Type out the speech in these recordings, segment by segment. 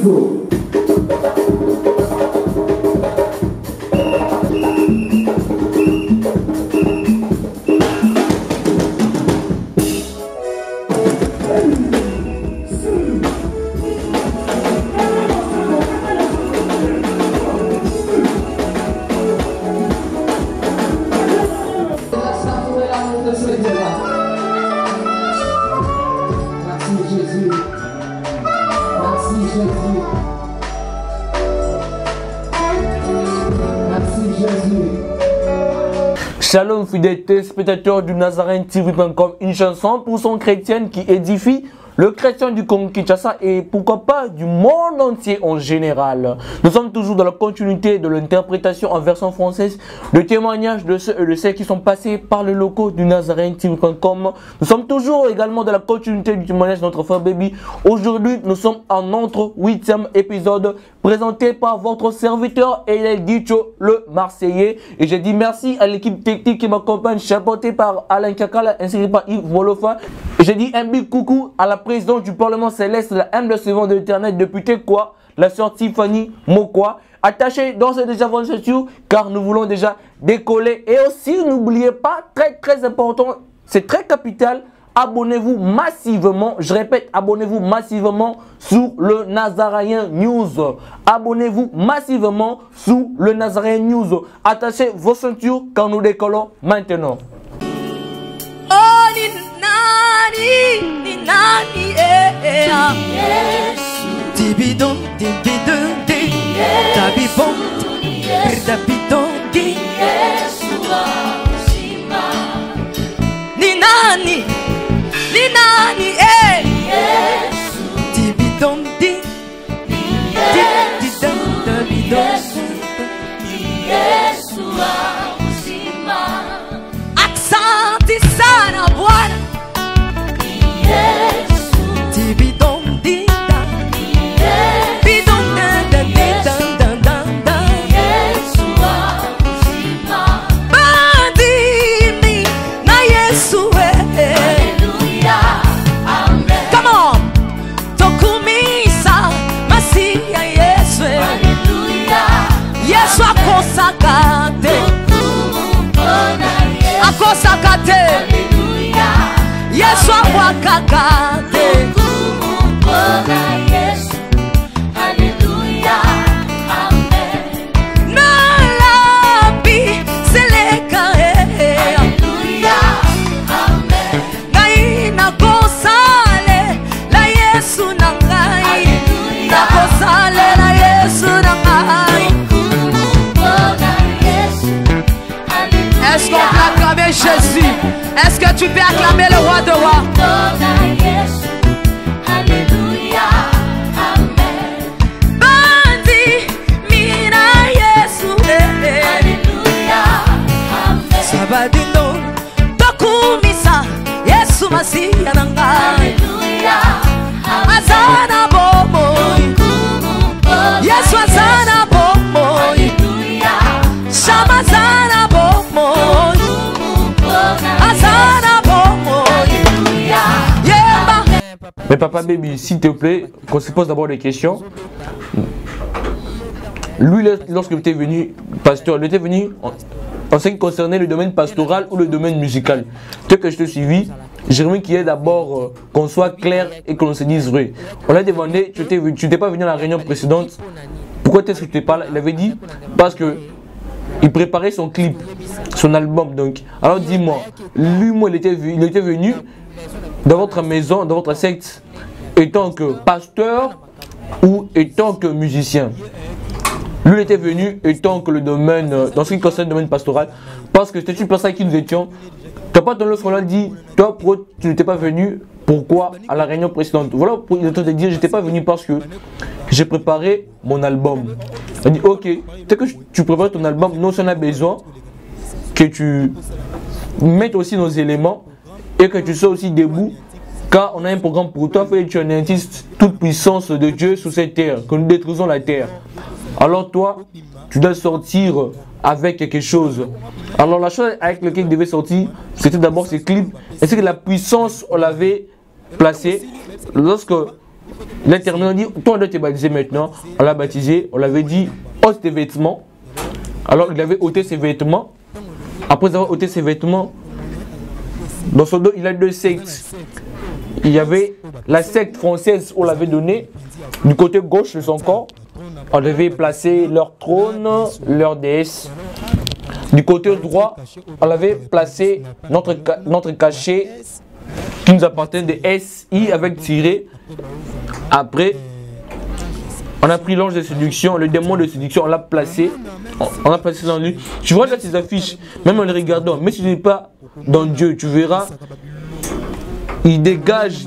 go. Shalom fidèles téléspectateurs du NazareneTV.com, une chanson pour son chrétienne qui édifie le chrétien du Congo Kinshasa et pourquoi pas du monde entier en général. Nous sommes toujours dans la continuité de l'interprétation en version française, le témoignage de ceux et de celles qui sont passés par le locaux du NazareneTV.com. Nous sommes toujours également dans la continuité du témoignage de notre frère Baby. Aujourd'hui, nous sommes en notre 8e épisode présenté par votre serviteur El Dicho, le Marseillais. Et j'ai dit merci à l'équipe technique qui m'accompagne, chapeautée par Alain Kakala ainsi que par Yves Wolofa. Et j'ai dit un big coucou à la présidente du Parlement céleste, la humble servante de l'éternel, député quoi, la sœur Tiffany Mokwa, attachée dans cette désaventure car nous voulons déjà décoller. Et aussi, n'oubliez pas, très important, c'est très capital, abonnez-vous massivement, je répète, abonnez-vous massivement sur le Nazarien News. Abonnez-vous massivement sur le Nazarien News. Attachez vos ceintures quand nous décollons maintenant. Tibidon, tibidon, tabibon, tabidon, ni nani, tibidon, Asante sana Bwana. Yesu akwakakate Yesu, hallelujah, amen. Nalabi seleka hallelujah, amen. Naina kosale la Yesu nangai nakosale la Yesu nangai. Est-ce qu'on peut acclamer Jésus? Est-ce que tu peux acclamer le roi de rois? Alléluia, amen. Bandi mina Yesu, alléluia, amen. Sabadino tokumisa Yesu masiya nangai, alléluia, amen. Azana bomo Yesu azana bomo, alléluia, Shamazana bomo. Mais papa Baby, s'il te plaît, qu'on se pose d'abord des questions. Lui, lorsqu'il était venu, pasteur, il était venu en ce qui concernait le domaine pastoral ou le domaine musical. Tel que je te suivis, j'aimerais qu'il y ait d'abord qu'on soit clair et qu'on se dise vrai. On l'a demandé, tu n'étais pas venu à la réunion précédente. Pourquoi est-ce que tu n'étais pas là? Il avait dit parce que il préparait son clip, son album. Donc, alors dis-moi, lui, moi, il était venu dans votre maison, dans votre secte, étant que pasteur ou étant que musicien. Lui, il était venu étant que le domaine, dans ce qui concerne le domaine pastoral, parce que c'était une personne à qui nous étions. Tu n'as pas entendu lorsqu'on l'a dit, toi, tu n'étais pas venu, pourquoi à la réunion précédente? Voilà, il était de dire, je n'étais pas venu parce que j'ai préparé mon album. Il a dit, ok, dès que tu prépares ton album, nous, on a besoin que tu mettes aussi nos éléments et que tu sois aussi debout, car on a un programme pour toi, et tu es un artiste, toute puissance de Dieu sur cette terre, que nous détruisons la terre. Alors toi, tu dois sortir avec quelque chose. Alors la chose avec laquelle il devait sortir, c'était d'abord ces clips, et c'est que la puissance, on l'avait placée lorsque Il a terminé, on dit, toi on doit te baptiser maintenant. On l'a baptisé, on l'avait dit, ôte tes vêtements. Alors il avait ôté ses vêtements. Après avoir ôté ses vêtements, dans son dos il a deux sectes. Il y avait la secte française, on l'avait donné du côté gauche de son corps. On devait placer leur trône, leur déesse. Du côté droit, on avait placé notre cachet qui nous appartient de SI avec tiré. Après, on a pris l'ange de séduction, le démon de séduction, on l'a placé. On l'a placé dans lui. Tu vois là ces affiches, même en les regardant, mais si tu n'es pas dans Dieu, tu verras, il dégage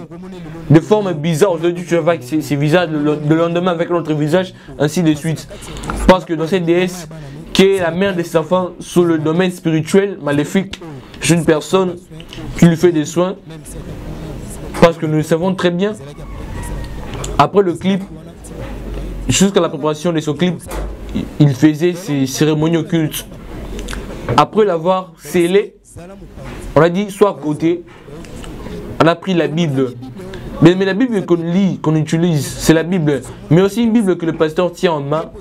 de formes bizarres. Aujourd'hui, tu vois ces visages, le lendemain avec l'autre visage, ainsi de suite. Parce que dans cette déesse, qui est la mère de ses enfants sous le domaine spirituel, maléfique, c'est une personne qui lui fait des soins. Parce que nous le savons très bien. Après le clip, jusqu'à la préparation de ce clip, il faisait ses cérémonies occultes. Après l'avoir scellé, on a dit soit à côté, on a pris la Bible. Mais la Bible qu'on lit, qu'on utilise, c'est la Bible. Mais aussi une Bible que le pasteur tient en main.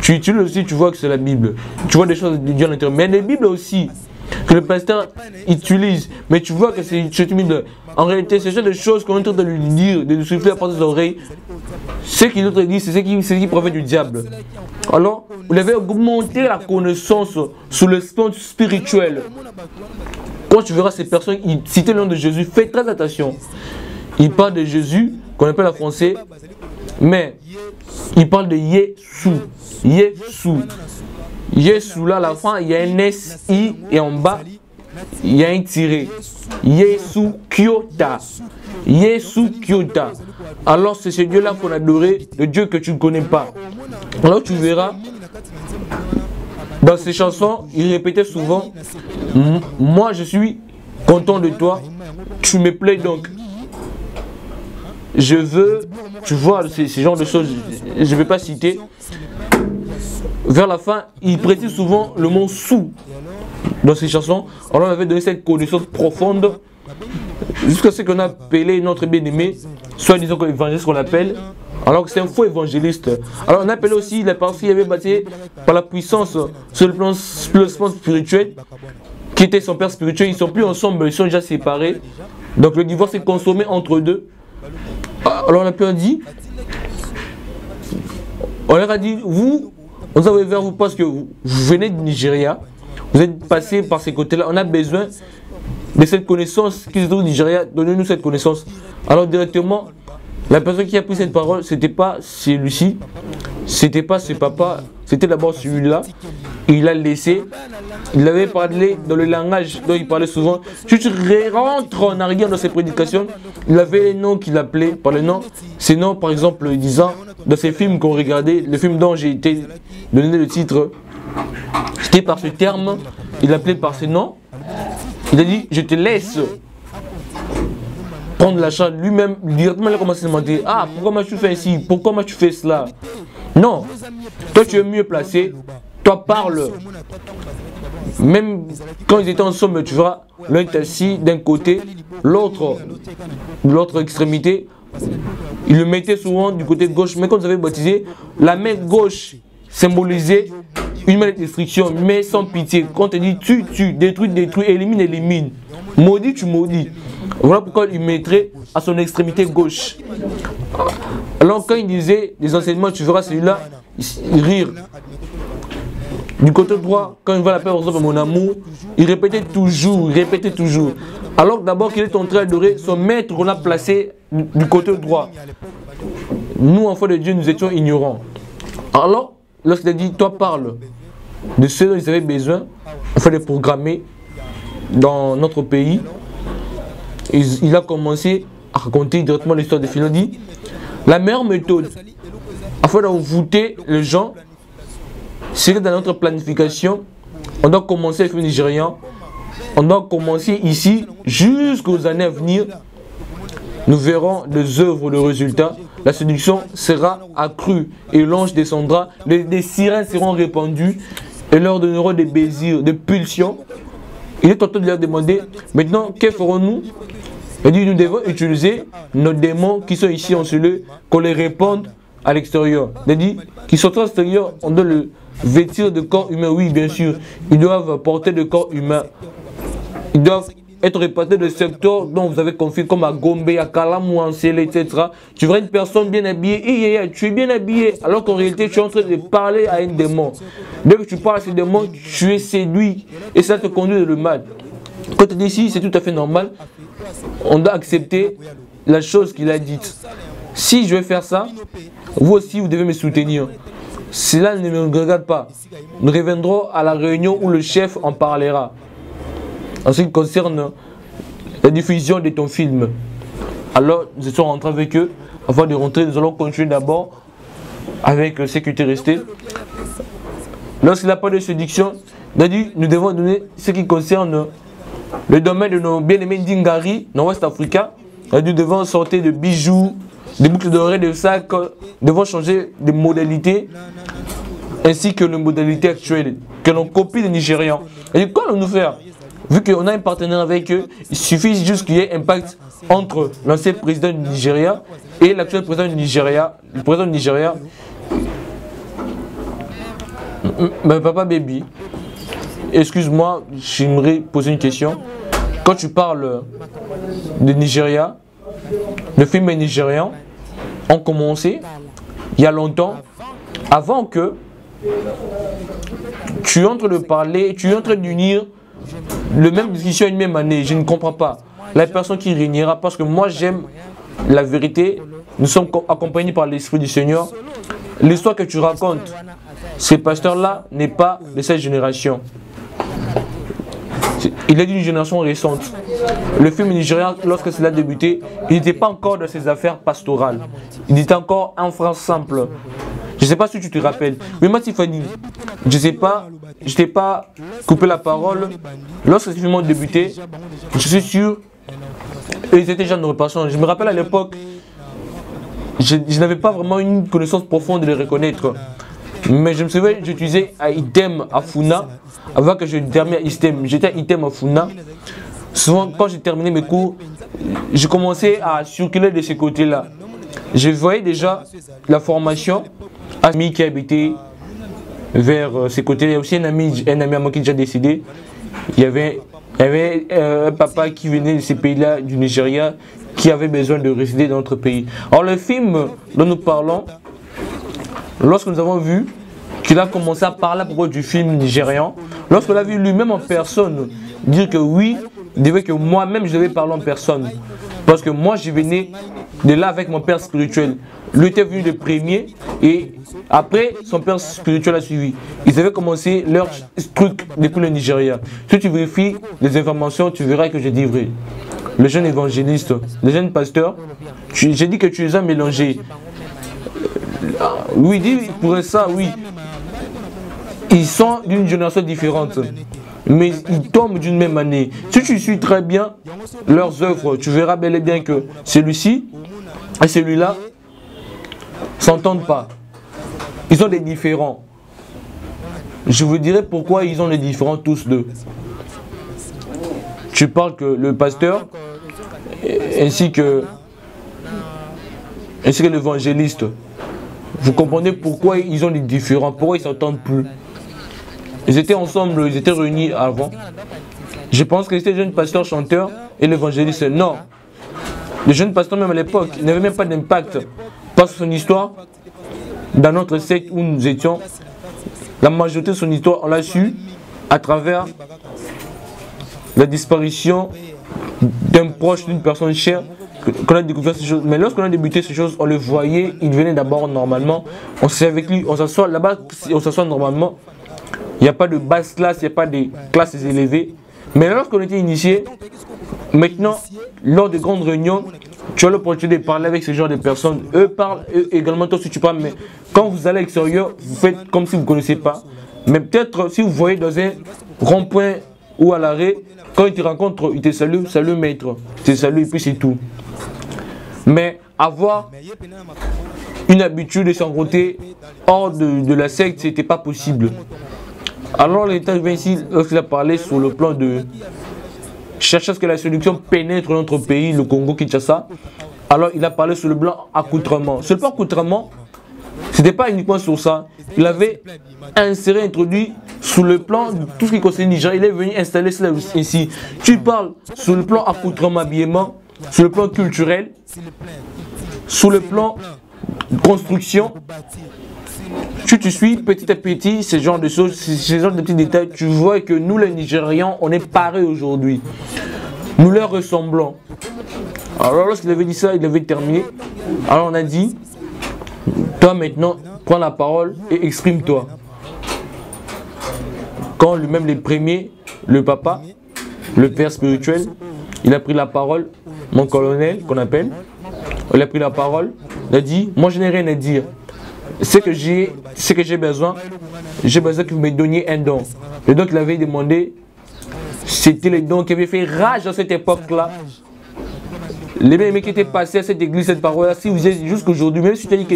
Tu utilises aussi, tu vois que c'est la Bible. Tu vois des choses de Dieu à l'intérieur. Mais il y a des Bibles aussi que le pasteur utilise. Mais tu vois que c'est une Bible. En réalité, c'est des choses qu'on est en train de lui dire, de lui souffler à part des oreilles. Ce qu'il nous dit, c'est ce qui provient du diable. Alors, vous avez augmenté la connaissance sur le plan spirituel. Quand tu verras ces personnes citer le nom de Jésus, fais très attention. Il parle de Jésus, qu'on appelle en français, mais il parle de Yeshua. Yeshua. Yeshua, là, à la fin, il y a un S-I et en bas, il y a un tiré. Yeshua Kyota. Yeshua Kyota. Alors, c'est ce Dieu-là qu'on adorait, le Dieu que tu ne connais pas. Alors, tu verras, dans ses chansons, il répétait souvent, moi, je suis content de toi, tu me plais donc. Je veux, tu vois, ce genre de choses, je ne vais pas citer. Vers la fin, il précise souvent le mot sous dans ses chansons. Alors on avait donné cette connaissance profonde jusqu'à ce qu'on a appelé notre bien-aimé, soit disons évangéliste qu'on l'appelle, alors que c'est un faux évangéliste. Alors on appelait aussi la personne qui avait bâti par la puissance sur le plan spirituel, qui était son père spirituel. Ils ne sont plus ensemble, ils sont déjà séparés. Donc le divorce est consommé entre deux. Alors on a pu dit, on leur a dit, vous avez vers vous parce que vous venez du Nigeria, vous êtes passé par ces côtés-là, on a besoin de cette connaissance qui se trouve au Nigeria, donnez-nous cette connaissance. Alors directement, la personne qui a pris cette parole, c'était pas celui-ci, c'était pas ce papa, c'était d'abord celui-là. Il a laissé, il avait parlé dans le langage dont il parlait souvent. Si tu rentres en arrière dans ses prédications, il avait les noms qu'il appelait par le nom. Ces noms, par exemple, disant, dans ces films qu'on regardait, le film dont j'ai été donné le titre, c'était par ce terme, il appelait par ce nom. Il a dit, je te laisse prendre la charge. Lui-même, directement, il a commencé à se demander, ah, pourquoi moi tu fais ici? Pourquoi moi tu fais cela? Non, toi tu es mieux placé. Toi parle. Même quand ils étaient ensemble, tu vois, l'un est assis d'un côté, l'autre de l'autre extrémité. Il le mettait souvent du côté gauche. Mais quand vous avez baptisé, la main gauche symbolisait une main de destruction, mais sans pitié. Quand on te dit tu, détruis, élimine. Maudit, tu maudis. Voilà pourquoi il mettrait à son extrémité gauche. Alors quand il disait des enseignements, tu verras celui-là rire. Du côté droit, quand il va l'appeler par exemple mon amour, il répétait toujours. Alors d'abord qu'il est en train d'adorer son maître qu'on a placé du côté droit. Nous, enfants de Dieu, nous étions ignorants. Alors, lorsqu'il a dit, toi parle de ce dont ils avaient besoin, il fallait programmer dans notre pays. Il a commencé à raconter directement l'histoire de Philo. Dit, la meilleure méthode, afin d'envoûter les gens, c'est que dans notre planification, on doit commencer avec le Nigérian, on doit commencer ici jusqu'aux années à venir. Nous verrons des œuvres, le résultat. La séduction sera accrue et l'ange descendra. Des sirènes seront répandues et leur donneront des désirs, des pulsions. Il est en train de leur demander, maintenant, que ferons-nous? Il dit, nous devons utiliser nos démons qui sont ici en celui, qu'on les réponde à l'extérieur. Il dit, qui sont à l'extérieur, on doit le vêtir de corps humain. Oui, bien sûr, ils doivent porter de corps humain. Ils doivent être répartis de secteurs dont vous avez confié, comme à Gombe, à Kalamou, en Sélé, etc. Tu verras une personne bien habillée, tu es bien habillé, alors qu'en réalité, tu es en train de parler à un démon. Dès que tu parles à ce démon, tu es séduit et ça te conduit dans le mal. Quand tu dis ici, c'est tout à fait normal. On doit accepter la chose qu'il a dite. Si je vais faire ça, vous aussi, vous devez me soutenir. Cela ne me regarde pas. Nous reviendrons à la réunion où le chef en parlera. En ce qui concerne la diffusion de ton film. Alors, nous sommes rentrés avec eux. Avant de rentrer, nous allons continuer d'abord avec ce qui était resté. Lorsqu'il n'a pas de séduction, il a dit, nous devons donner ce qui concerne le domaine de nos bien-aimés Dingari, dans l'Ouest Africa. Nous devons sortir de bijoux, des boucles d'oreilles, de sacs. Nous devons changer de modalités, ainsi que les modalités actuelles, que l'on copie des Nigérians. Et quoi allons-nous faire? Vu qu'on a un partenaire avec eux, il suffit juste qu'il y ait un pacte entre l'ancien président du Nigeria et l'actuel président du Nigeria. Le président du Nigeria. Mais papa baby, excuse-moi, j'aimerais poser une question. Quand tu parles de Nigeria, le film nigérian ont commencé il y a longtemps, avant que tu entres de parler, tu entres d'unir le même discussion une même année. Je ne comprends pas. La personne qui régnera, parce que moi j'aime la vérité, nous sommes accompagnés par l'Esprit du Seigneur. L'histoire que tu racontes, ces pasteurs-là n'est pas de cette génération. Il est d'une génération récente. Le film nigérien, lorsque cela a débuté, il n'était pas encore dans ses affaires pastorales. Il était encore un frère simple. Je ne sais pas si tu te rappelles. Mais moi, Tiffany, je ne sais pas, je t'ai pas coupé la parole. Lorsque ce film a débuté, je suis sûr, ils étaient déjà dans repassant. Je me rappelle à l'époque, je n'avais pas vraiment une connaissance profonde de les reconnaître. Mais je me souviens, j'utilisais à Item à Funa, avant que je termine à Item. J'étais à Item à Funa. Souvent, quand j'ai terminé mes cours, je commençais à circuler de ce côté-là. Je voyais déjà la formation. Un ami qui habitait vers ces côtés. Il y a aussi un ami à moi qui est déjà décédé. Il y avait un papa qui venait de ces pays-là, du Nigeria, qui avait besoin de résider dans notre pays. Alors le film dont nous parlons, lorsque nous avons vu qu'il a commencé à parler à propos du film nigérian, lorsqu'on a vu lui-même en personne dire que oui, il devait que moi-même je devais parler en personne. Parce que moi je venais de là avec mon père spirituel. Lui était venu le premier et après son père spirituel a suivi. Ils avaient commencé leur truc depuis le Nigeria. Si tu vérifies les informations, tu verras que je dis vrai. Le jeune évangéliste, le jeune pasteur, j'ai dit que tu les as mélangés. Oui, dit pour ça, oui. Ils sont d'une génération différente, mais ils tombent d'une même année. Si tu suis très bien leurs œuvres, tu verras bel et bien que celui-ci et celui-là ne s'entendent pas. Ils ont des différends. Je vous dirai pourquoi ils ont des différends tous deux. Tu parles que le pasteur ainsi que l'évangéliste. Vous comprenez pourquoi ils ont des différends, pourquoi ils ne s'entendent plus. Ils étaient ensemble, ils étaient réunis avant. Je pense que c'était le jeune pasteur chanteur et l'évangéliste. Non. Le jeune pasteur, même à l'époque, il n'avait même pas d'impact. Parce que son histoire, dans notre secte où nous étions, la majorité de son histoire, on l'a su à travers la disparition d'un proche, d'une personne chère, qu'on a découvert ces choses. Mais lorsqu'on a débuté ces choses, on le voyait, il venait d'abord normalement, on s'est avec lui, on s'assoit là-bas, on s'assoit normalement. Il n'y a pas de basse classe, il n'y a pas de classes élevées. Mais lorsqu'on était initié, maintenant, lors de grandes réunions, tu as l'opportunité de parler avec ce genre de personnes. Eux parlent, eux également, toi si tu parles, mais quand vous allez à l'extérieur, vous faites comme si vous ne connaissez pas. Mais peut-être si vous voyez dans un rond-point ou à l'arrêt, quand ils te rencontrent, ils te saluent, salut maître, ils te saluent et puis c'est tout. Mais avoir une habitude de s'enrouter hors de la secte, ce n'était pas possible. Alors l'État vient ici, lorsqu'il a parlé sur le plan de cherchait à ce que la séduction pénètre notre pays, le Congo-Kinshasa. Alors il a parlé sur le plan accoutrement. Sur le plan accoutrement, ce n'était pas uniquement sur ça. Il avait inséré, introduit sur le plan de tout ce qui concerne Niger. Il est venu installer cela ici. Tu parles sur le plan accoutrement, habillement, sur le plan culturel, sur le plan construction. Tu suis petit à petit ce genre de choses, ce genre de petits détails. Tu vois que nous les Nigérians, on est pareils aujourd'hui. Nous leur ressemblons. Alors lorsqu'il avait dit ça, il avait terminé. Alors on a dit, toi maintenant, prends la parole et exprime-toi. Quand lui-même les premiers, le papa, le père spirituel, il a pris la parole, mon colonel qu'on appelle, il a pris la parole, il a dit, moi je n'ai rien à dire. Ce que j'ai besoin que vous me donniez un don. Le don qu'il avait demandé, c'était le don qui avait fait rage à cette époque-là. Les mêmes qui étaient passés à cette église, cette parole-là, si vous êtes jusqu'aujourd'hui, même si tu as dit que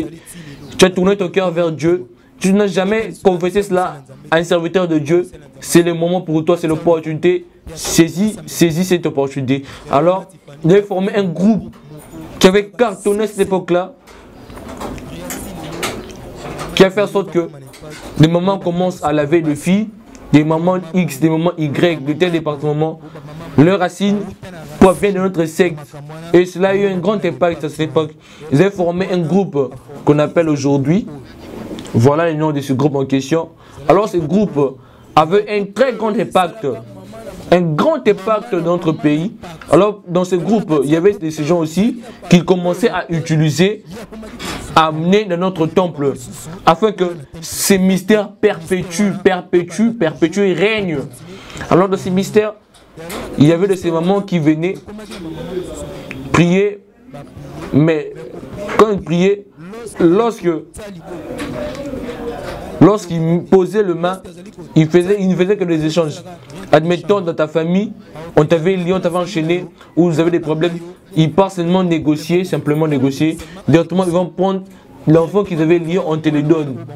tu as tourné ton cœur vers Dieu, tu n'as jamais confessé cela à un serviteur de Dieu, c'est le moment pour toi, c'est l'opportunité. Saisis cette opportunité. Alors, il avait formé un groupe qui avait cartonné à cette époque-là, qui a fait en sorte que des mamans commencent à laver de filles, des mamans X, des mamans Y, de tel département, leurs racines proviennent de notre secte. Et cela a eu un grand impact à cette époque. Ils avaient formé un groupe qu'on appelle aujourd'hui, voilà le nom de ce groupe en question. Alors ce groupe avait un très grand impact. Un grand impact dans notre pays. Alors dans ce groupe, il y avait ces gens aussi qui commençaient à utiliser, à amener dans notre temple, afin que ces mystères perpétuent et règnent. Alors dans ces mystères, il y avait de ces mamans qui venaient prier, mais quand ils priaient, lorsqu'ils posaient le main, ils ne faisaient que des échanges. Admettons, dans ta famille, on t'avait lié, on t'avait enchaîné, ou vous avez des problèmes, ils partent seulement négocier, simplement négocier. Directement, ils vont prendre l'enfant qu'ils avaient lié, on te le donne.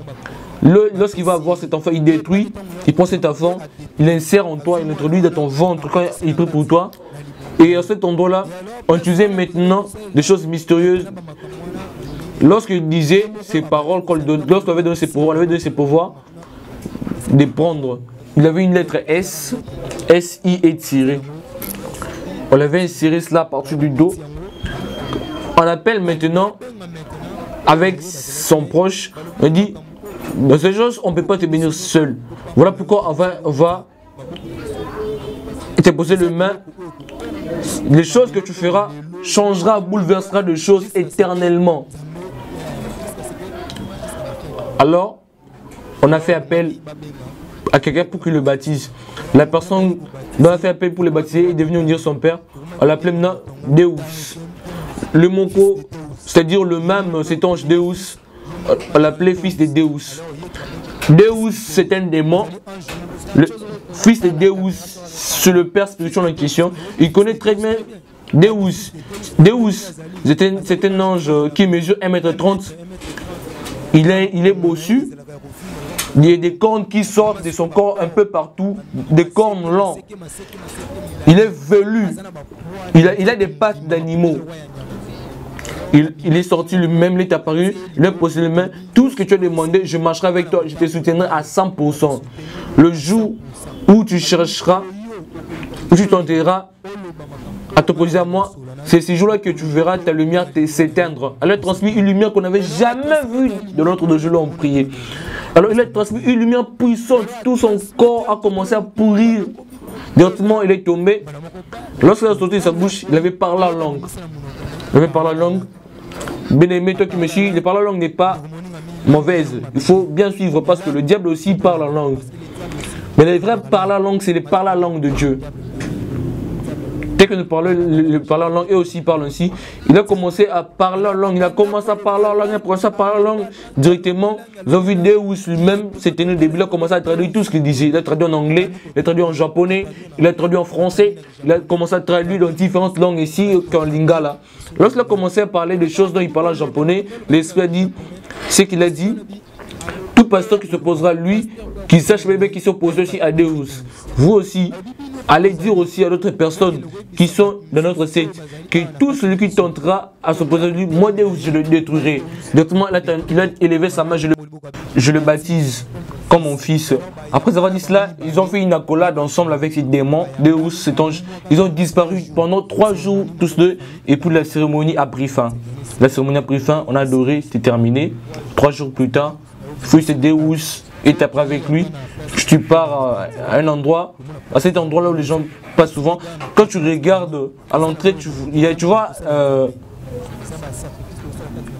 Lorsqu'il va avoir cet enfant, il détruit, il prend cet enfant, il l'insère en toi, il l'introduit dans ton ventre quand il prie pour toi. Et à cet endroit-là, on utilisait maintenant des choses mystérieuses. Lorsqu'il disait ces paroles, lorsqu'il avait donné ses pouvoirs, de prendre, il avait une lettre S, S-I étirée. On avait inséré cela à partir du dos. On appelle maintenant, avec son proche, on dit, dans ces choses, on ne peut pas te bénir seul. Voilà pourquoi on va te poser les mains. Les choses que tu feras changera, bouleversera de choses éternellement. Alors, on a fait appel à quelqu'un pour qu'il le baptise. La personne dont on a fait appel pour le baptiser est devenue dire son père. On l'appelait maintenant Deus. Le Moko, c'est-à-dire le même, cet ange Deus, on l'appelait fils de Deus. Deus, c'est un démon. Le fils de Deus, c'est le père spirituel en question. Il connaît très bien Deus. Deus, c'est un ange qui mesure 1,30 m. Il est bossu. Il y a des cornes qui sortent de son corps un peu partout, des cornes longs. Il est velu. Il a des pattes d'animaux. Il est sorti lui-même, il est apparu, il a posé les mains. Tout ce que tu as demandé, je marcherai avec toi, je te soutiendrai à 100%. Le jour où tu chercheras, où tu tenteras à t'opposer à moi, c'est ce jour-là que tu verras ta lumière s'éteindre. Elle a transmis une lumière qu'on n'avait jamais vue de l'autre de jour-là en priait. Alors il a transmis une lumière puissante, tout son corps a commencé à pourrir. Directement, il est tombé. Lorsqu'il a sorti de sa bouche, il avait parlé en langue. Il avait parlé en langue. Bien aimé, toi qui me suis, le parler en langue n'est pas mauvaise. Il faut bien suivre parce que le diable aussi parle en langue. Mais le vrai parler en langue, c'est le parler en langue de Dieu. Dès que nous parlons en langue, et aussi parle ainsi, il a commencé à parler en langue, il a commencé à parler en langue, il a commencé à parler en langue directement. Vous avez vu Deus lui-même, c'était au début, il a commencé à traduire tout ce qu'il disait. Il a traduit en anglais, il a traduit en japonais, il a traduit en français, il a commencé à traduire dans différentes langues ici, qu'en lingala. Lorsqu'il a commencé à parler des choses dont il parlait en japonais, l'esprit a dit, ce qu'il a dit, tout pasteur qui s'opposera à lui, qu'il sache bien qu'il s'oppose aussi à Deus. Vous aussi, allez dire aussi à d'autres personnes qui sont dans notre secte que tout celui qui tentera à s'opposer à lui, moi je le détruirai. Directement, là, il a élevé sa main, je le baptise comme mon fils. Après avoir dit cela, ils ont fait une accolade ensemble avec ces démons, Deus, cet ange. Ils ont disparu pendant 3 jours tous deux et puis la cérémonie a pris fin. La cérémonie a pris fin, on a adoré, c'était terminé. 3 jours plus tard, fils Deus est après avec lui. Tu pars à un endroit, à cet endroit-là où les gens passent souvent. Quand tu regardes à l'entrée, tu vois,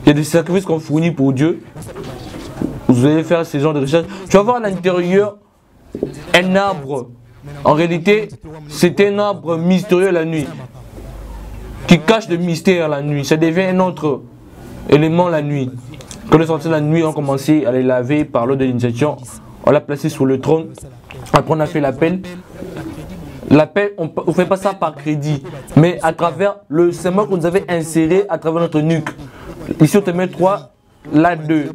il y a des sacrifices qu'on fournit pour Dieu. Vous allez faire ce genre de recherche. Tu vas voir à l'intérieur un arbre. En réalité, c'est un arbre mystérieux la nuit, qui cache le mystère la nuit. Ça devient un autre élément la nuit. Quand on est sorti la nuit, on a commencé à les laver par l'eau de l'initiation. On l'a placé sur le trône. Après, on a fait l'appel. L'appel, on ne fait pas ça par crédit, mais à travers le symbole que vous avez inséré à travers notre nuque. Ici, on te met 3, là 2.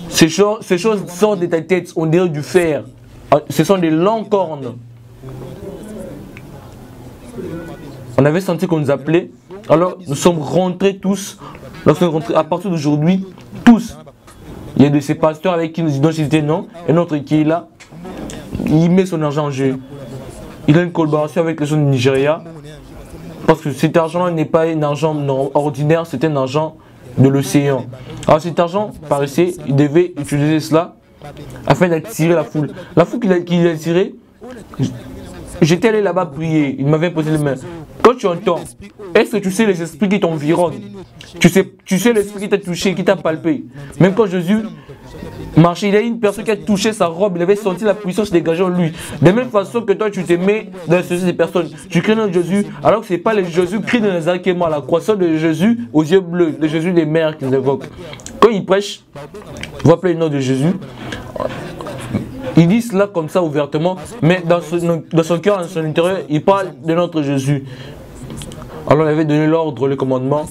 Ces choses sortent de ta tête, on dirait du fer. Ce sont des longues cornes. On avait senti qu'on nous appelait. Alors, nous sommes rentrés tous. Nous sommes rentrés à partir d'aujourd'hui, tous. Il y a de ces pasteurs avec qui nous disons c'était non, et notre qui est là, il met son argent en jeu. Il a une collaboration avec les gens du Nigeria, parce que cet argent n'est pas un argent ordinaire, c'est un argent de l'océan. Alors cet argent, paraissait, il devait utiliser cela afin d'attirer la foule. La foule qu'il a attirée, j'étais allé là-bas prier, il m'avait posé les mains. Quand tu entends, est-ce que tu sais les esprits qui t'environnent? Tu sais l'esprit qui t'a touché, qui t'a palpé. Même quand Jésus marchait, il y a une personne qui a touché sa robe, il avait senti la puissance dégager en lui. De la même façon que toi, tu te mets dans la société des personnes. Tu cries dans Jésus, alors que ce n'est pas le Jésus Christ de Nazareth qui est mort, la croissance de Jésus aux yeux bleus, le Jésus des mères qu'ils évoquent. Quand il prêche, il va appeler le nom de Jésus. Il dit cela comme ça ouvertement, mais dans son cœur, dans son intérieur, il parle de notre Jésus. Alors il avait donné l'ordre, le commandement,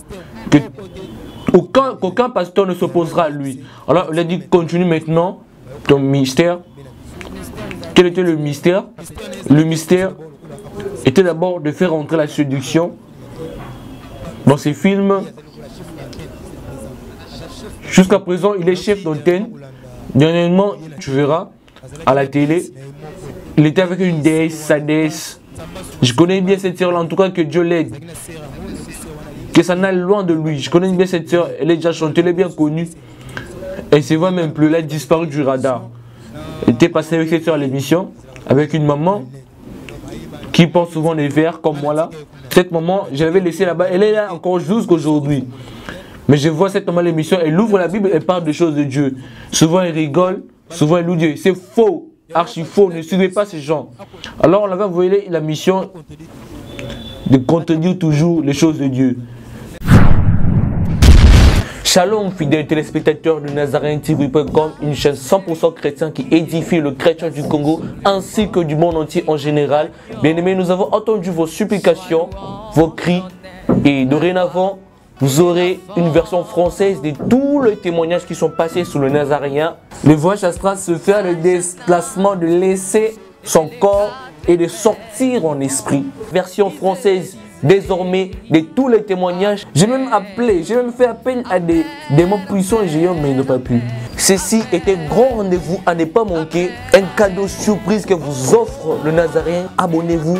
qu'aucun pasteur ne s'opposera à lui. Alors il a dit, continue maintenant ton mystère. Quel était le mystère? Le mystère était d'abord de faire entrer la séduction dans ses films. Jusqu'à présent, il est chef d'antenne. Dernièrement, tu verras, à la télé, il était avec une déesse, sa déesse. Je connais bien cette sœur-là, en tout cas que Dieu l'aide. Que ça n'aille loin de lui. Je connais bien cette sœur, elle est déjà chantée, elle est bien connue. Elle se voit même plus, elle a disparu du radar. Elle était passée avec cette sœur à l'émission, avec une maman qui porte souvent les verres comme moi là. Cette maman, je l'avais laissée là-bas, elle est là encore jusqu'aujourd'hui. Mais je vois cette maman à l'émission, elle ouvre la Bible, elle parle des choses de Dieu. Souvent elle rigole, souvent elle loue Dieu. C'est faux, archi faux, ne suivez pas ces gens. Alors on avait envoyé la mission de contenir toujours les choses de Dieu. Shalom fidèles téléspectateurs de NazaréenTV.com, une chaîne 100% chrétienne qui édifie le chrétien du Congo ainsi que du monde entier en général. Bien aimés, nous avons entendu vos supplications, vos cris et dorénavant, vous aurez une version française de tous les témoignages qui sont passés sur le Nazaréen. Le voyage astral se fait le déplacement de laisser son corps et de sortir en esprit. Version française désormais de tous les témoignages. J'ai même fait appel à des démons puissants et géants, mais ils n'ont pas pu. Ceci est un grand rendez-vous à ne pas manquer. Un cadeau surprise que vous offre le Nazaréen. Abonnez-vous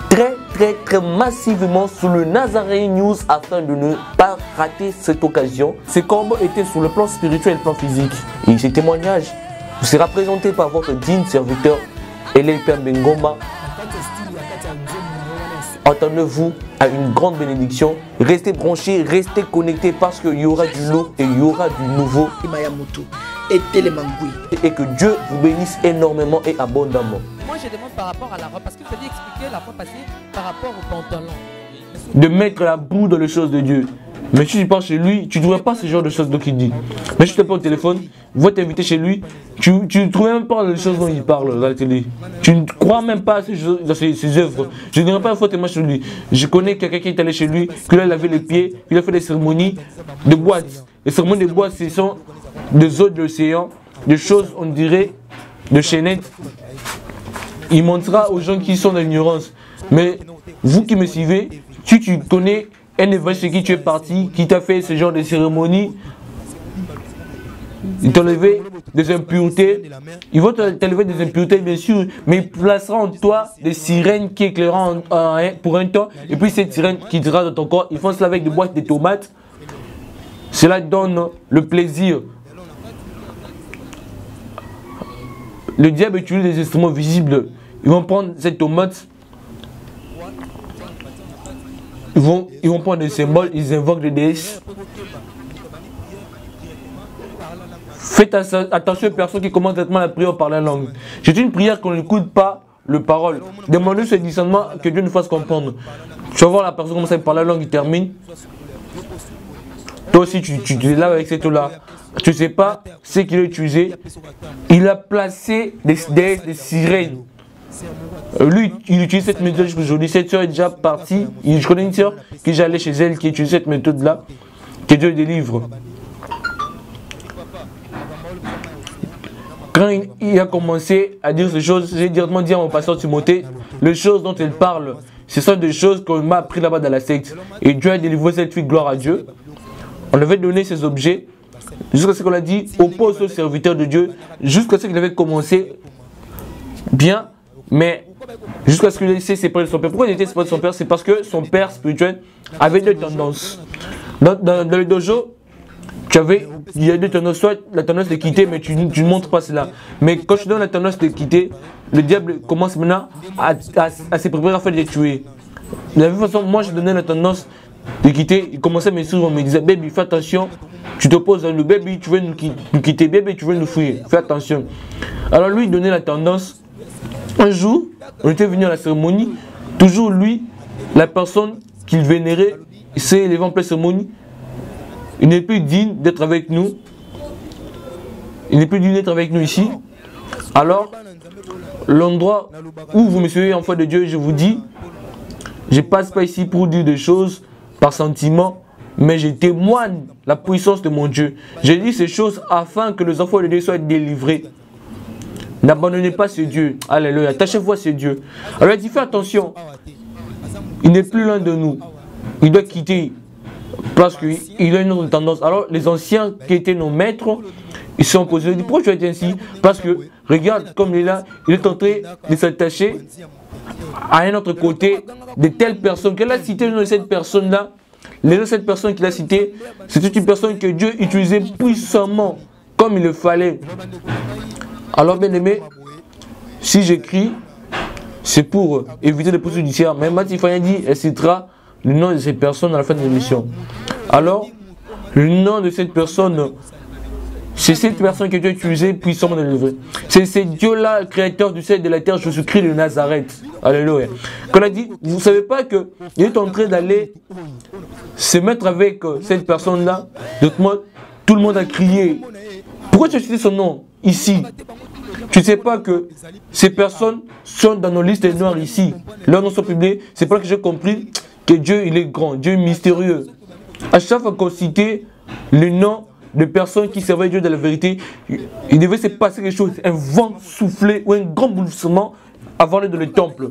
très massivement sur le Nazaréen News afin de ne pas rater cette occasion. Ces combats étaient sur le plan spirituel et le plan physique. Et ces témoignages vous sera présenté par votre digne serviteur Elie-Père Bengoma. Attendez-vous à une grande bénédiction. Restez branchés, restez connectés parce qu'il y aura du lourd et il y aura du nouveau. Et que Dieu vous bénisse énormément et abondamment. Moi je demande par rapport à la robe, parce que vous avez expliqué la fois passée par rapport au pantalon. De mettre la boue dans les choses de Dieu. Mais si tu pars chez lui, tu ne trouveras pas ce genre de choses qu'il dit. Mais si tu te pas au téléphone, va t'inviter chez lui, tu ne trouves même pas les choses dont il parle dans la télé. Tu ne crois même pas dans ses œuvres. Je ne dirai pas un faux témoignage sur lui. Je connais quelqu'un qui est allé chez lui, qui lui a lavé les pieds, il a fait des cérémonies de boîtes. Les cérémonies de boîtes, ce sont des eaux de l'océan, des choses, on dirait, de chaînettes. Il montrera aux gens qui sont dans l'ignorance Mais vous qui me suivez, si tu connais un évangile chez qui tu es parti, qui t'a fait ce genre de cérémonie, ils t'ont enlevé des impuretés, ils vont t'enlever des impuretés bien sûr, mais ils placeront en toi des sirènes qui éclaireront pour un temps, et puis cette sirène qui dira dans ton corps, ils font cela avec des boîtes de tomates. Cela donne le plaisir. Le diable utilise des instruments visibles. Ils vont prendre cette tomate, ils vont prendre des symboles, ils invoquent des déesses. Faites attention aux personnes qui commencent directement la prière par la langue. C'est une prière qu'on n'écoute pas le parole. Demandez ce discernement que Dieu nous fasse comprendre. Tu vas voir la personne commencer par la langue, il termine. Toi aussi, tu es là avec cette eau-là. Tu ne sais pas ce qu'il a utilisé. Il a placé des sirènes. Lui, il utilise cette méthode jusqu'à aujourd'hui. Cette soeur est déjà partie. Je connais une soeur qui est allée chez elle qui utilise cette méthode-là. Que Dieu délivre. Quand il a commencé à dire ces choses, j'ai directement dit à mon pasteur Timothée, les choses dont il parle, ce sont des choses qu'on m'a appris là-bas dans la secte. Et Dieu a délivré cette fille, gloire à Dieu. On avait donné ces objets, jusqu'à ce qu'on a dit, oppose au serviteur de Dieu, jusqu'à ce qu'il avait commencé bien, mais jusqu'à ce qu'il ait été séparé de son père. Pourquoi il était séparé de son père? C'est parce que son père spirituel avait deux tendances. Dans le dojo, il y a deux tendances, soit la tendance de quitter, mais tu ne montres pas cela. Mais quand tu donnes la tendance de quitter, le diable commence maintenant à se préparer à faire des tuer. De la même façon, moi je donnais la tendance de quitter, il commençait à me suivre, on me disait, baby, fais attention, tu te poses dans le baby, tu veux nous quitter, baby, tu veux nous fuir, fais attention. Alors lui, il donnait la tendance. Un jour, on était venu à la cérémonie, toujours lui, la personne qu'il vénérait, s'est élevé en pleine cérémonie. Il n'est plus digne d'être avec nous. Il n'est plus digne d'être avec nous ici. Alors, l'endroit où vous me suivez, enfant de Dieu, je vous dis, je ne passe pas ici pour dire des choses par sentiment, mais je témoigne la puissance de mon Dieu. Je dis ces choses afin que les enfants de Dieu soient délivrés. N'abandonnez pas ce Dieu. Alléluia. Attachez-vous à ce Dieu. Alors, il dit, fais attention. Il n'est plus l'un de nous. Il doit quitter. Parce qu'il a une autre tendance. Alors, les anciens qui étaient nos maîtres, ils se sont posés. Ils disent, pourquoi tu as été ainsi? Parce que, regarde, comme il est là, il est en train de s'attacher à un autre côté de telle personne. Quelle a cité le nom de cette personne-là? Les noms de cette personne qu'il a cité, c'était une personne que Dieu utilisait puissamment, comme il le fallait. Alors, bien aimé, si j'écris, c'est pour éviter les poursuites judiciaires. Mais Mathieu Fagnan dit, elle citera le nom de cette personne à la fin de l'émission. Alors, le nom de cette personne, c'est cette personne que Dieu a utilisée puissamment de l'œuvre. C'est Dieu-là, créateur du ciel et de la terre, Jésus-Christ de Nazareth. Alléluia. Quand on a dit, vous ne savez pas qu'il est en train d'aller se mettre avec cette personne-là. Tout le monde a crié. Pourquoi tu as cité son nom ici? Tu ne sais pas que ces personnes sont dans nos listes noires ici. Leurs noms sont publiés. C'est pour ça que j'ai compris que Dieu, il est grand, Dieu est mystérieux. À chaque fois qu'on citait le nom de personnes qui servaient Dieu de la vérité, il devait se passer quelque chose, un vent soufflé ou un grand bouleversement avant l'aide dans le temple.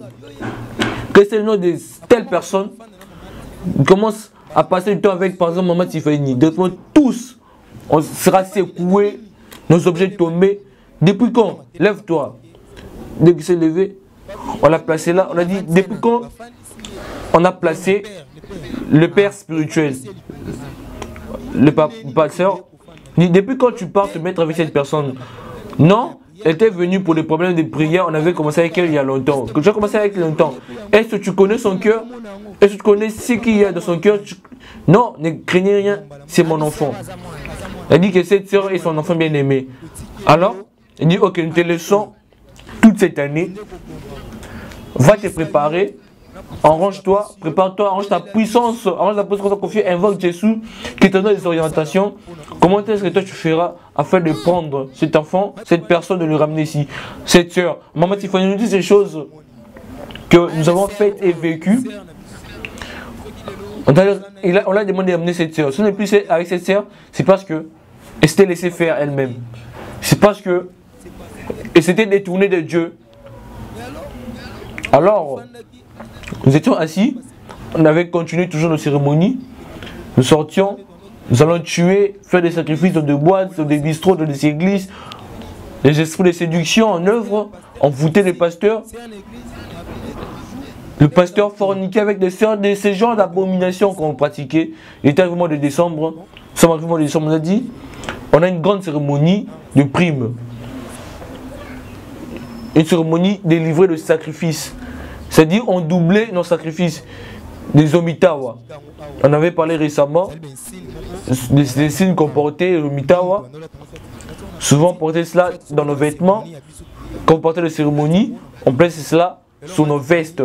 Que c'est le nom de telle personne, on commence à passer du temps avec, par exemple, Maman Tiffany. Directement, tous, on sera secoués, nos objets tombés. Depuis quand? Lève-toi. Dès qu'il s'est levé, on l'a placé là. On a dit, depuis quand on a placé le père spirituel, le pasteur, depuis quand tu pars te mettre avec cette personne? Non, elle était venue pour des problèmes de prière, on avait commencé avec elle il y a longtemps. Tu as commencé avec elle longtemps. Est-ce que tu connais son cœur? Est-ce que tu connais ce qu'il y a dans son cœur? Non, ne craignez rien, c'est mon enfant. Elle dit que cette soeur est son enfant bien-aimé. Alors, elle dit, ok, nous te laissons toute cette année. Va te préparer. Arrange-toi, prépare-toi, arrange ta puissance, arrange ta puissance confiée, invoque Jésus qui te donne des orientations. Comment est-ce que toi tu feras afin de prendre cet enfant, cette personne, de le ramener ici? Cette soeur, Maman Tiffany nous dit ces choses que nous avons faites et vécues. On l'a demandé d'amener cette soeur. Si on n'est plus avec cette soeur, c'est parce que elle s'était laissée faire elle-même. C'est parce que elle s'était détournée de Dieu. Alors, Nous étions assis, on avait continué toujours nos cérémonies. Nous sortions, nous allons tuer, faire des sacrifices dans des boîtes, dans des bistrots, dans des églises. Les esprits de séduction en œuvre, envoûter les pasteurs. Le pasteur forniquait avec des sœurs, ces genres d'abominations qu'on pratiquait. Il était arrivé au mois de décembre. Au mois de décembre, on a dit, on a une grande cérémonie de primes. Une cérémonie délivrée de sacrifices. C'est-à-dire, on doublait nos sacrifices. Des omitawa. On avait parlé récemment des signes qu'on portait, les omitawa. Souvent, on portait cela dans nos vêtements. Quand on portait les cérémonies, on plaçait cela sur nos vestes.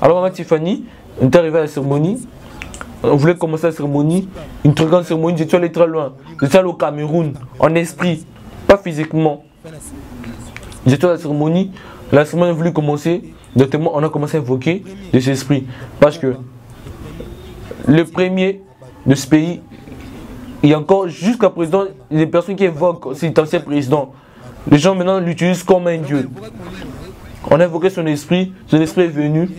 Alors, maman Tiffany, on est arrivé à la cérémonie. On voulait commencer la cérémonie. Une très grande cérémonie, j'étais allé très loin. J'étais allé au Cameroun, en esprit, pas physiquement. J'étais à la cérémonie a voulu commencer. Directement, on a commencé à invoquer des esprits. Parce que le premier de ce pays, il y a encore jusqu'à présent des personnes qui évoquent cet ancien président. Les gens maintenant l'utilisent comme un dieu. On a invoqué son esprit est venu.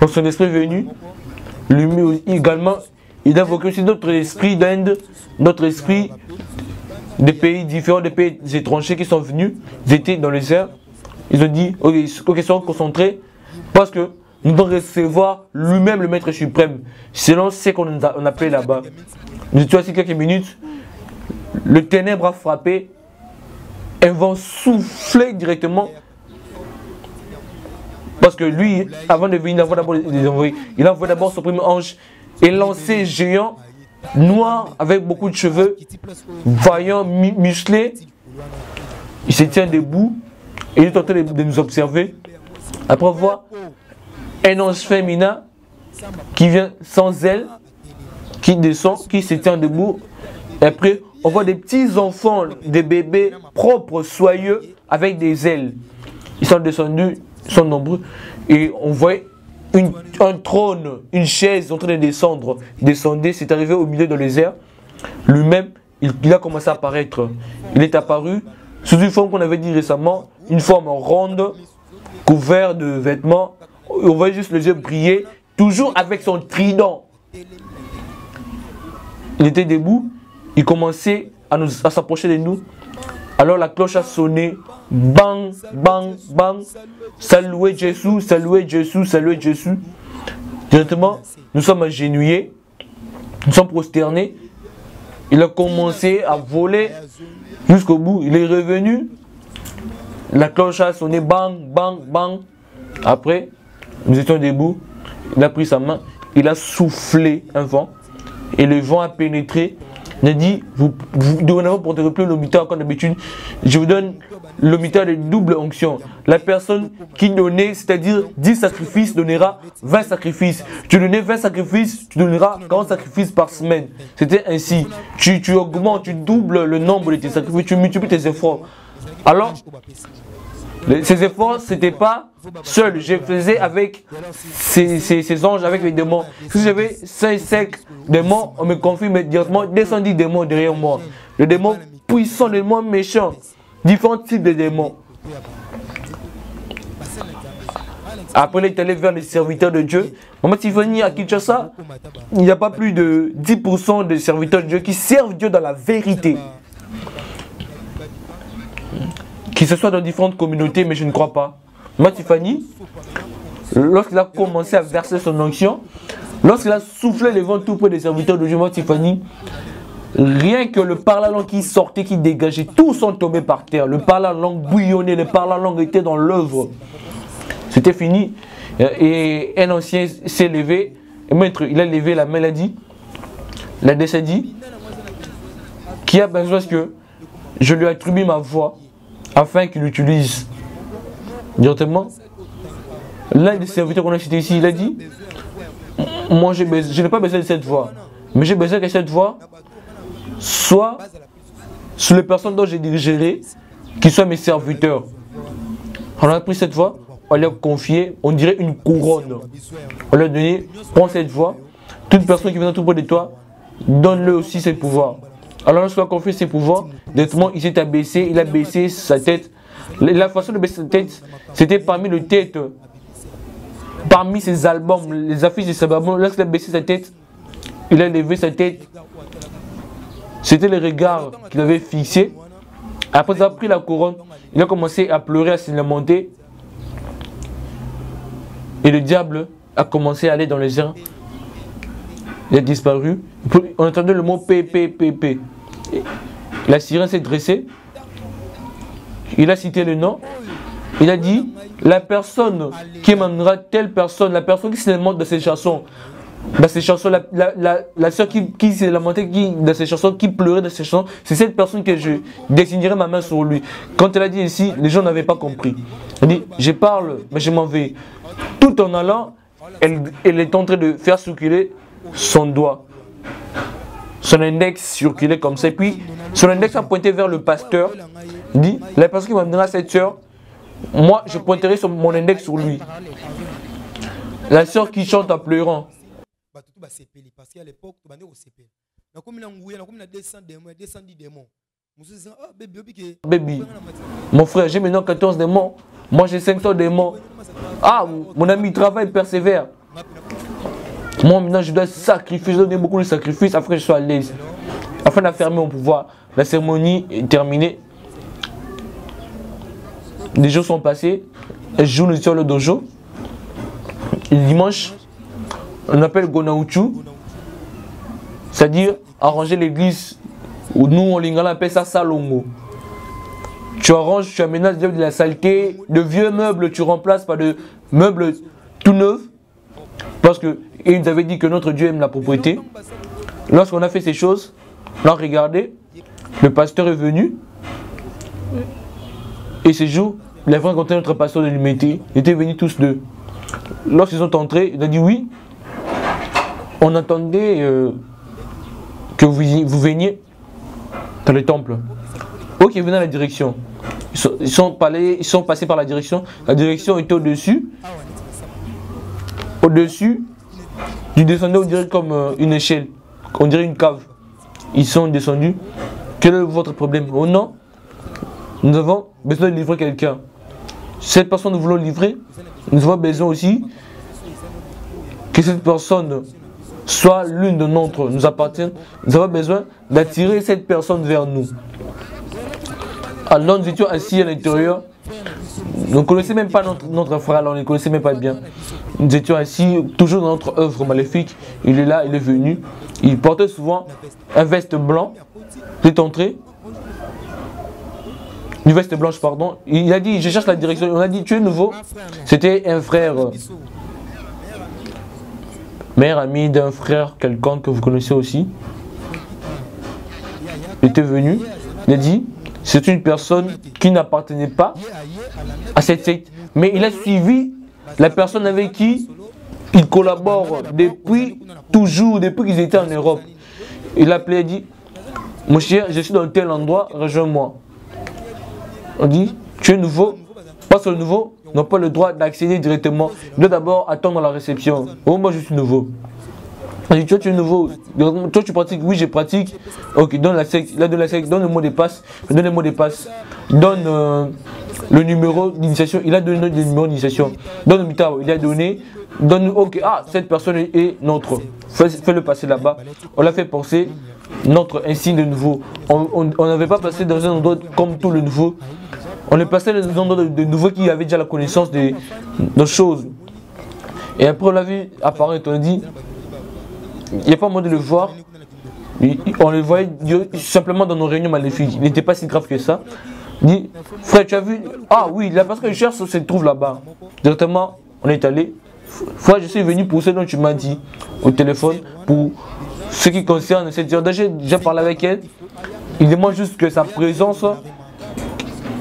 Donc son esprit est venu. Lui également, il a invoqué aussi d'autres esprits d'Inde, d'autres esprits des pays différents, des pays étrangers qui sont venus. Ils étaient dans les airs. Ils ont dit, ok, ils sont concentrés parce que nous devons recevoir lui-même le Maître suprême, selon ce qu'on nous a appelé là-bas. Nous étions assis quelques minutes, le ténèbre a frappé, un vent soufflé directement. Parce que lui, avant de venir, il a envoyé d'abord son premier ange et lancé géant, noir, avec beaucoup de cheveux, vaillant, musclé. Il se tient debout et il est en train de nous observer. Après, on voit un ange féminin qui vient sans aile, qui descend, qui se tient debout. Et après, on voit des petits enfants, des bébés propres, soyeux, avec des ailes. Ils sont descendus, ils sont nombreux. Et on voit un trône, une chaise en train de descendre. Descendez, c'est arrivé au milieu de les airs. Lui-même, il a commencé à apparaître. Il est apparu sous une forme qu'on avait dit récemment, une forme ronde, couverte de vêtements. On voyait juste les yeux briller, toujours avec son trident. Il était debout, il commençait à s'approcher de nous. Alors la cloche a sonné, bang, bang, bang. Saluez Jésus, saluez Jésus, saluez Jésus. Directement, nous sommes agenouillés, nous sommes prosternés. Il a commencé à voler jusqu'au bout. Il est revenu. La cloche a sonné, bang, bang, bang. Après, nous étions debout. Il a pris sa main, il a soufflé un vent. Et le vent a pénétré. Il a dit, vous dorénavant porterez plus l'omiteur comme d'habitude. Je vous donne l'omiteur de double onction. La personne qui donnait, c'est-à-dire 10 sacrifices, donnera 20 sacrifices. Tu donnais 20 sacrifices, tu donneras 40 sacrifices par semaine. C'était ainsi. Tu augmentes, tu doubles le nombre de tes sacrifices, tu multiplies tes efforts. Alors, ces efforts, ce n'était pas seul. Je faisais avec ces anges, avec les démons. Si j'avais 5 démons, on me confie immédiatement 210 démons derrière moi. Les démons puissants, les démons méchants. Différents types de démons. Après, il est allé vers les serviteurs de Dieu. Maman Tiffany, à Kinshasa, il n'y a pas plus de 10% de serviteurs de Dieu qui servent Dieu dans la vérité. Qui se soit dans différentes communautés, mais je ne crois pas. Moi, Tiffany, lorsqu'il a commencé à verser son onction, lorsqu'il a soufflé le vent tout près des serviteurs de Dieu, moi, Tiffany, rien que le parler en langue qui sortait, qui dégageait, tous sont tombés par terre. Le parler en langue bouillonnait, le parler en langue était dans l'œuvre. C'était fini. Et un ancien s'est levé, et maître, il a levé la main, il a dit, qui a besoin que je lui attribue ma voix afin qu'il l'utilise directement. L'un des serviteurs qu'on a cité ici, il a dit, moi je n'ai pas besoin de cette voix, mais j'ai besoin que cette voix soit sur les personnes dont j'ai dirigerai, qui soient mes serviteurs. On a pris cette voix, on lui a confié, on dirait une couronne. On lui a donné, prends cette voix, toute personne qui vient tout près de toi, donne-le aussi ses pouvoirs. Alors lorsqu'il a confié ses pouvoirs, directement il s'est abaissé, il a baissé sa tête. La façon de baisser sa tête, c'était parmi les têtes parmi ses albums, les affiches de ses albums, lorsqu'il a baissé sa tête, il a levé sa tête. C'était le regard qu'il avait fixé. Après avoir pris la couronne, il a commencé à pleurer, à se lamenter. Et le diable a commencé à aller dans les airs. Il a disparu. On entendait le mot P, P, P, P. La sirène s'est dressée. Il a cité le nom. Il a dit, la personne qui m'amènera telle personne, la personne qui se lamente dans ses chansons, la soeur qui s'est lamentée dans ses chansons, qui pleurait dans ses chansons, c'est cette personne que je désignerai ma main sur lui. Quand elle a dit ici, les gens n'avaient pas compris. Elle dit, je parle, mais je m'en vais. Tout en allant, elle est en train de faire circuler son doigt. Son index circulait comme ça. Et puis, son index a pointé vers le pasteur. Il dit, la personne qui m'amènera cette soeur, moi, je pointerai mon index sur lui. La soeur qui chante en pleurant. Parce qu'à l'époque, Baby, mon frère, j'ai maintenant 14 démons. Moi, j'ai 500 démons. Ah, mon ami travaille, persévère. Moi, maintenant, je dois sacrifier, je dois donner beaucoup de sacrifices afin que je sois à l'aise. Afin d'affirmer mon pouvoir. La cérémonie est terminée. Les jours sont passés. Un jour, nous étions sur le dojo. Le dimanche, on appelle Gonauchu. C'est-à-dire arranger l'église. Ou nous, en lingala, on appelle ça salongo. Tu arranges, tu aménages de la saleté, de vieux meubles, tu remplaces par de meubles tout neufs. Parce que ils nous avaient dit que notre Dieu aime la propriété. Lorsqu'on a fait ces choses, on a regardé, le pasteur est venu. Et ces jours, les frères rencontraient notre pasteur de l'humanité. Ils étaient venus tous deux. Lorsqu'ils sont entrés, il a dit oui. On attendait que vous veniez dans le temple. Ok, venez à la direction. Ils sont passés par la direction. La direction était au-dessus. Au-dessus, ils descendaient, on dirait comme une échelle. On dirait une cave. Ils sont descendus. Quel est votre problème? Oh non, nous avons besoin de livrer quelqu'un. Cette personne nous voulons livrer. Nous avons besoin aussi que cette personne soit l'une de notre, nous appartient. Nous avons besoin d'attirer cette personne vers nous. Alors nous étions assis à l'intérieur. On ne connaissait même pas notre frère, alors on ne connaissait même pas bien. Nous étions assis, toujours dans notre œuvre maléfique. Il est là, il est venu. Il portait souvent un veste blanc. Il est entré. Une veste blanche, pardon. Il a dit, je cherche la direction. On a dit, tu es nouveau. C'était un frère. Meilleur ami d'un frère quelconque que vous connaissez aussi. Il était venu. Il a dit, c'est une personne qui n'appartenait pas à cette secte. Mais il a suivi la personne avec qui il collabore depuis toujours, depuis qu'ils étaient en Europe. Il a appelé et dit, mon cher, je suis dans tel endroit, rejoins-moi. On dit, tu es nouveau, pas sur le nouveau, n'a pas le droit d'accéder directement. Il doit d'abord attendre la réception. Oh, moi je suis nouveau. On dit, toi tu es nouveau, toi tu pratiques, oui je pratique. Ok, donne la secte, là donne la secte, donne le mot de passe, donne le mot de passe, donne le numéro d'initiation, il a donné le numéro d'initiation, donne le mitao, il a donné, donne, ok, ah cette personne est notre, fais-le passer là-bas. On l'a fait passer notre insigne de nouveau. On n'avait pas passé dans un endroit comme tout le nouveau. On est passé dans un endroit de nouveau qui avait déjà la connaissance des choses. Et après on l'a vu apparaître, on a dit, il n'y a pas moyen de le voir. On le voyait simplement dans nos réunions maléfiques. Il n'était pas si grave que ça. Il dit, frère, tu as vu? Ah oui, la personne que je cherche se trouve là-bas. Directement, on est allé. Frère, je suis venu pour ce dont tu m'as dit au téléphone. Pour ce qui concerne cette heure. J'ai parlé avec elle. Il demande juste que sa présence.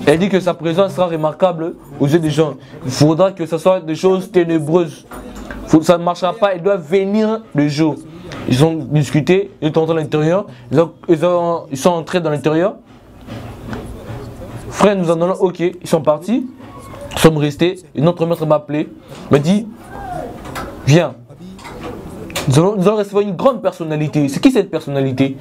Elle dit que sa présence sera remarquable aux yeux des gens. Il faudra que ce soit des choses ténébreuses. Ça ne marchera pas, elle doit venir le jour. Ils ont discuté, ils sont entrés à l'intérieur, ils sont entrés dans l'intérieur. Frère, nous en allons, ok, ils sont partis, nous sommes restés, et notre maître m'a appelé, m'a dit, viens. Nous allons recevoir une grande personnalité. C'est qui cette personnalité?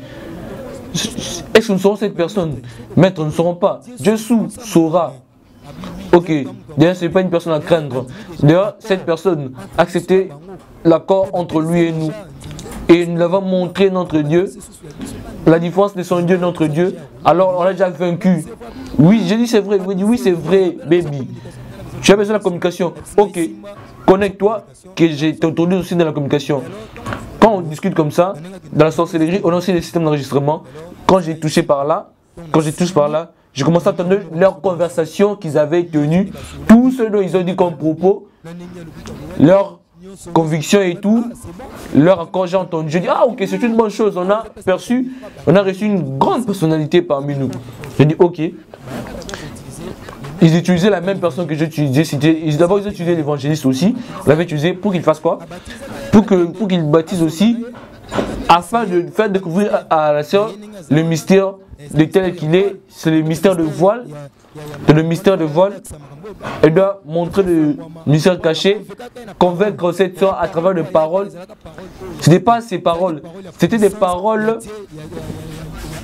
Est-ce que nous serons cette personne? Maître, nous ne saurons pas. Dieu saura. Ok, d'ailleurs, ce n'est pas une personne à craindre. D'ailleurs, cette personne a accepté l'accord entre lui et nous. Et nous l'avons montré notre Dieu. La différence de son Dieu et notre Dieu. Alors, on l'a déjà vaincu. Oui, j'ai dit c'est vrai. Oui, oui, c'est vrai, baby. Tu as besoin de la communication. Ok, connecte-toi, que j'ai entendu aussi dans la communication. Quand on discute comme ça, dans la sorcellerie, on a aussi des systèmes d'enregistrement. Quand j'ai touché par là, j'ai commencé à entendre leurs conversations qu'ils avaient tenues, tout ce dont ils ont dit comme propos, leurs convictions et tout, leur accord, j'ai entendu. Je dis, ah ok, c'est une bonne chose, on a reçu une grande personnalité parmi nous. J'ai dit, ok. Ils utilisaient la même personne que j'ai utilisée. D'abord, ils ont utilisé l'évangéliste aussi. On l'avait utilisé pour qu'il fasse quoi? Pour qu'il baptise aussi, afin de faire découvrir à la sœur le mystère de tel qu'il est. C'est le mystère de voile. Le mystère de voile. Elle doit montrer le mystère caché, convaincre cette sœur à travers des paroles. Ce n'était pas ses paroles, c'était des paroles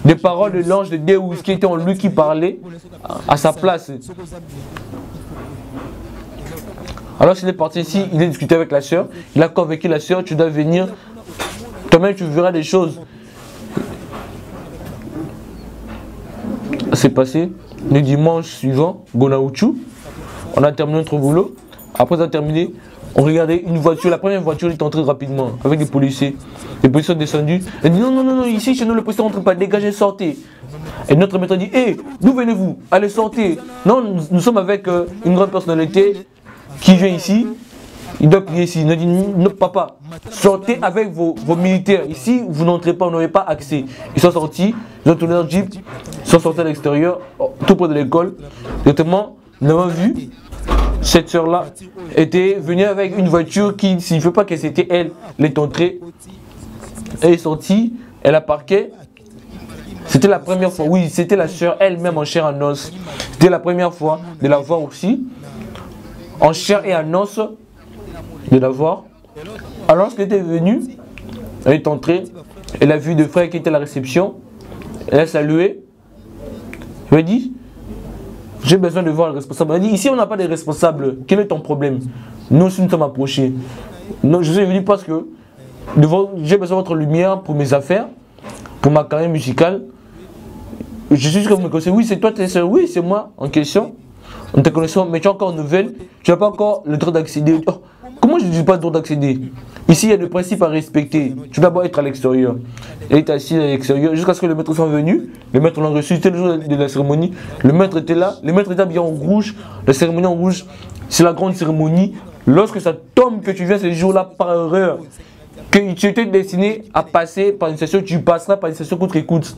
de l'ange de Dieu qui était en lui qui parlait à sa place. Alors s'il est parti ici, il a discuté avec la sœur, il a convaincu la sœur, tu dois venir, toi-même tu verras des choses. C'est passé le dimanche suivant, Gonaouchu, on a terminé notre boulot. Après on a terminé, on regardait une voiture, la première voiture est entrée rapidement avec des policiers. Les policiers sont descendus. Elle dit non, ici chez nous le policier ne rentre pas, dégagez, sortez. Et notre maître dit, hé, d'où venez-vous? Allez, sortez. Non, nous sommes avec une grande personnalité qui vient ici. Il doit prier ici. Il nous dit, non, papa, sortez avec vos militaires. Ici, vous n'entrez pas, vous n'avez pas accès. Ils sont sortis, ils ont tourné leur jeep, ils sont sortis à l'extérieur, tout près de l'école. Directement, nous avons vu. Cette sœur-là était venue avec une voiture qui, s'il ne veut pas que c'était elle, elle est entrée, elle est sortie, elle a parqué. C'était la première fois, oui, c'était la sœur elle-même en chair et en os. C'était la première fois de la voir aussi, en chair et en os, de la voir. Alors lorsqu'elle était venue, elle est entrée, elle a vu deux frères qui étaient à la réception, elle a salué, elle a dit, j'ai besoin de voir le responsable. Elle dit, ici on n'a pas de responsable, quel est ton problème? Nous aussi nous sommes approchés. Non, je suis venu parce que j'ai besoin de votre lumière pour mes affaires, pour ma carrière musicale. Je suis sûr que vous me connaissez. Oui, c'est toi, oui, c'est moi en question. On te connaît, mais tu es encore nouvelle, tu n'as pas encore le droit d'accéder. Oh, comment je ne dis pas le droit d'accéder? Ici, il y a des principes à respecter. Tu dois d'abord être à l'extérieur. Elle est assise à l'extérieur jusqu'à ce que le maître soit venu. Le maître l'a reçu, c'était le jour de la cérémonie. Le maître était là, le maître était bien en rouge. La cérémonie en rouge, c'est la grande cérémonie. Lorsque ça tombe que tu viens ce jour-là par erreur, que tu étais destiné à passer par une session, tu passeras par une session contre-écoute.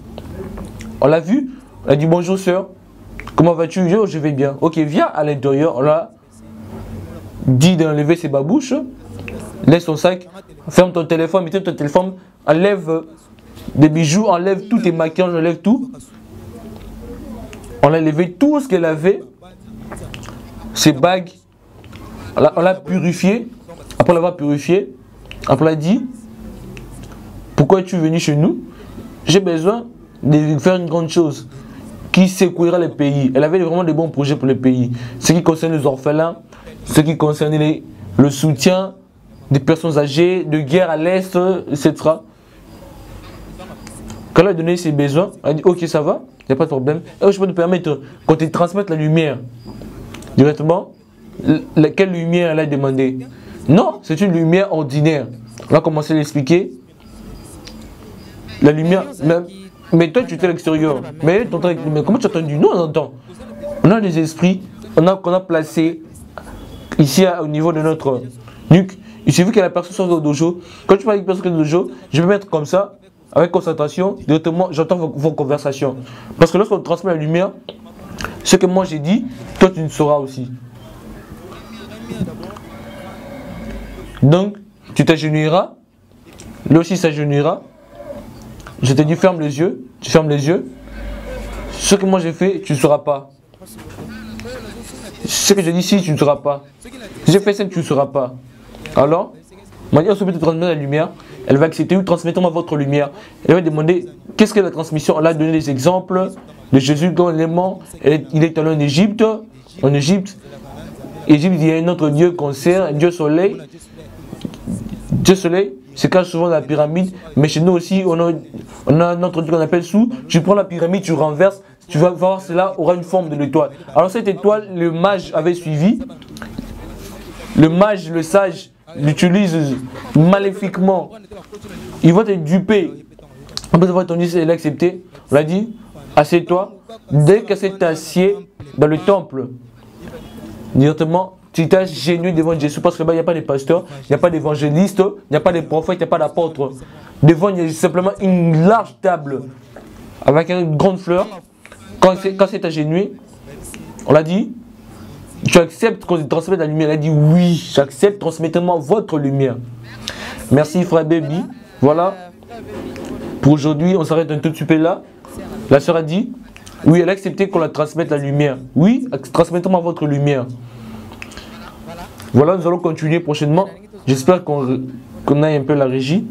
On l'a vu, on a dit bonjour sœur, comment vas-tu? Je vais bien. Ok, viens à l'intérieur. On l'a dit d'enlever ses babouches, laisse ton sac, ferme ton téléphone, mettez ton téléphone, enlève des bijoux, enlève tous tes maquillages, enlève tout. On a enlevé tout ce qu'elle avait, ses bagues, on l'a purifié. Après l'avoir purifié, après on l'a dit, pourquoi es-tu venu chez nous? J'ai besoin de faire une grande chose qui secouera le pays. Elle avait vraiment des bons projets pour le pays. Ce qui concerne les orphelins, ce qui concerne le soutien des personnes âgées, de guerre à l'Est, etc. Quand elle a donné ses besoins, elle a dit ok, ça va, il n'y a pas de problème. Et je peux te permettre, quand tu transmettes la lumière directement, quelle lumière elle a demandé? Non, c'est une lumière ordinaire. On va commencer à l'expliquer. La lumière, mais toi tu étais à l'extérieur. Mais comment tu as entendu? Nous on entend. On a des esprits qu'on a placés ici au niveau de notre nuque. Il suffit que la personne soit au dojo. Quand tu parles avec une personne au dojo, je vais mettre comme ça, avec concentration, directement, j'entends vos conversations. Parce que lorsqu'on transmet la lumière, ce que moi j'ai dit, toi tu ne sauras aussi. Donc, tu t'agenouilleras, lui aussi s'agenouillera. Je te dis ferme les yeux, tu fermes les yeux. Ce que moi j'ai fait, tu ne sauras pas. Ce que je dis ici, tu ne sauras pas. J'ai fait ça, tu ne sauras pas. Alors, Maria se peut te transmettre la lumière. Elle va accepter, oui, transmettez-moi votre lumière. Elle va demander qu'est-ce que la transmission. Elle a donné des exemples de Jésus dans l'élément. Il est allé en Égypte, en Égypte. Égypte, il y a un autre dieu qu'on sert, Dieu soleil. Dieu soleil se cache souvent dans la pyramide, mais chez nous aussi, on a un autre dieu qu'on appelle Sou. Tu prends la pyramide, tu renverses, tu vas voir, cela aura une forme de l'étoile. Alors cette étoile, le mage avait suivi. Le mage, le sage, l'utilise maléfiquement. Il va te duper. Après avoir entendu, il a accepté. On l'a dit, assieds-toi. Dès que c'est assied dans le temple, directement, tu t'agenouilles devant Jésus parce que là-bas, il n'y a pas de pasteur, il n'y a pas d'évangéliste, il n'y a pas de prophète, il n'y a pas d'apôtre. Devant, il y a simplement une large table avec une grande fleur. Quand c'est agenouillé, on l'a dit, tu acceptes qu'on te transmette la lumière. Elle a dit oui, j'accepte, transmettez-moi votre lumière. Merci frère Baby. Voilà. Pour aujourd'hui, on s'arrête un tout petit peu là. La sœur a dit, oui, elle a accepté qu'on la transmette la lumière. Oui, transmettez-moi votre lumière. Voilà, nous allons continuer prochainement. J'espère qu'on aille un peu la régie.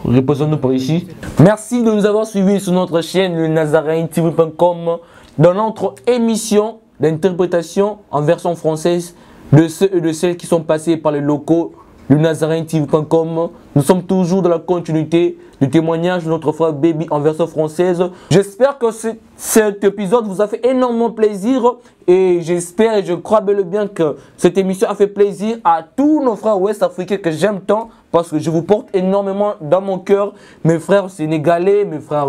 Reposons-nous par ici. Merci de nous avoir suivis sur notre chaîne, le nazaraintv.com, dans notre émission d'interprétation en version française de ceux et de celles qui sont passés par les locaux du nazaraintv.com. Nous sommes toujours dans la continuité du témoignage de notre frère Baby en version française. J'espère que cet épisode vous a fait énormément plaisir et j'espère et je crois bel et bien que cette émission a fait plaisir à tous nos frères ouest-africains que j'aime tant parce que je vous porte énormément dans mon cœur. Mes frères sénégalais, mes frères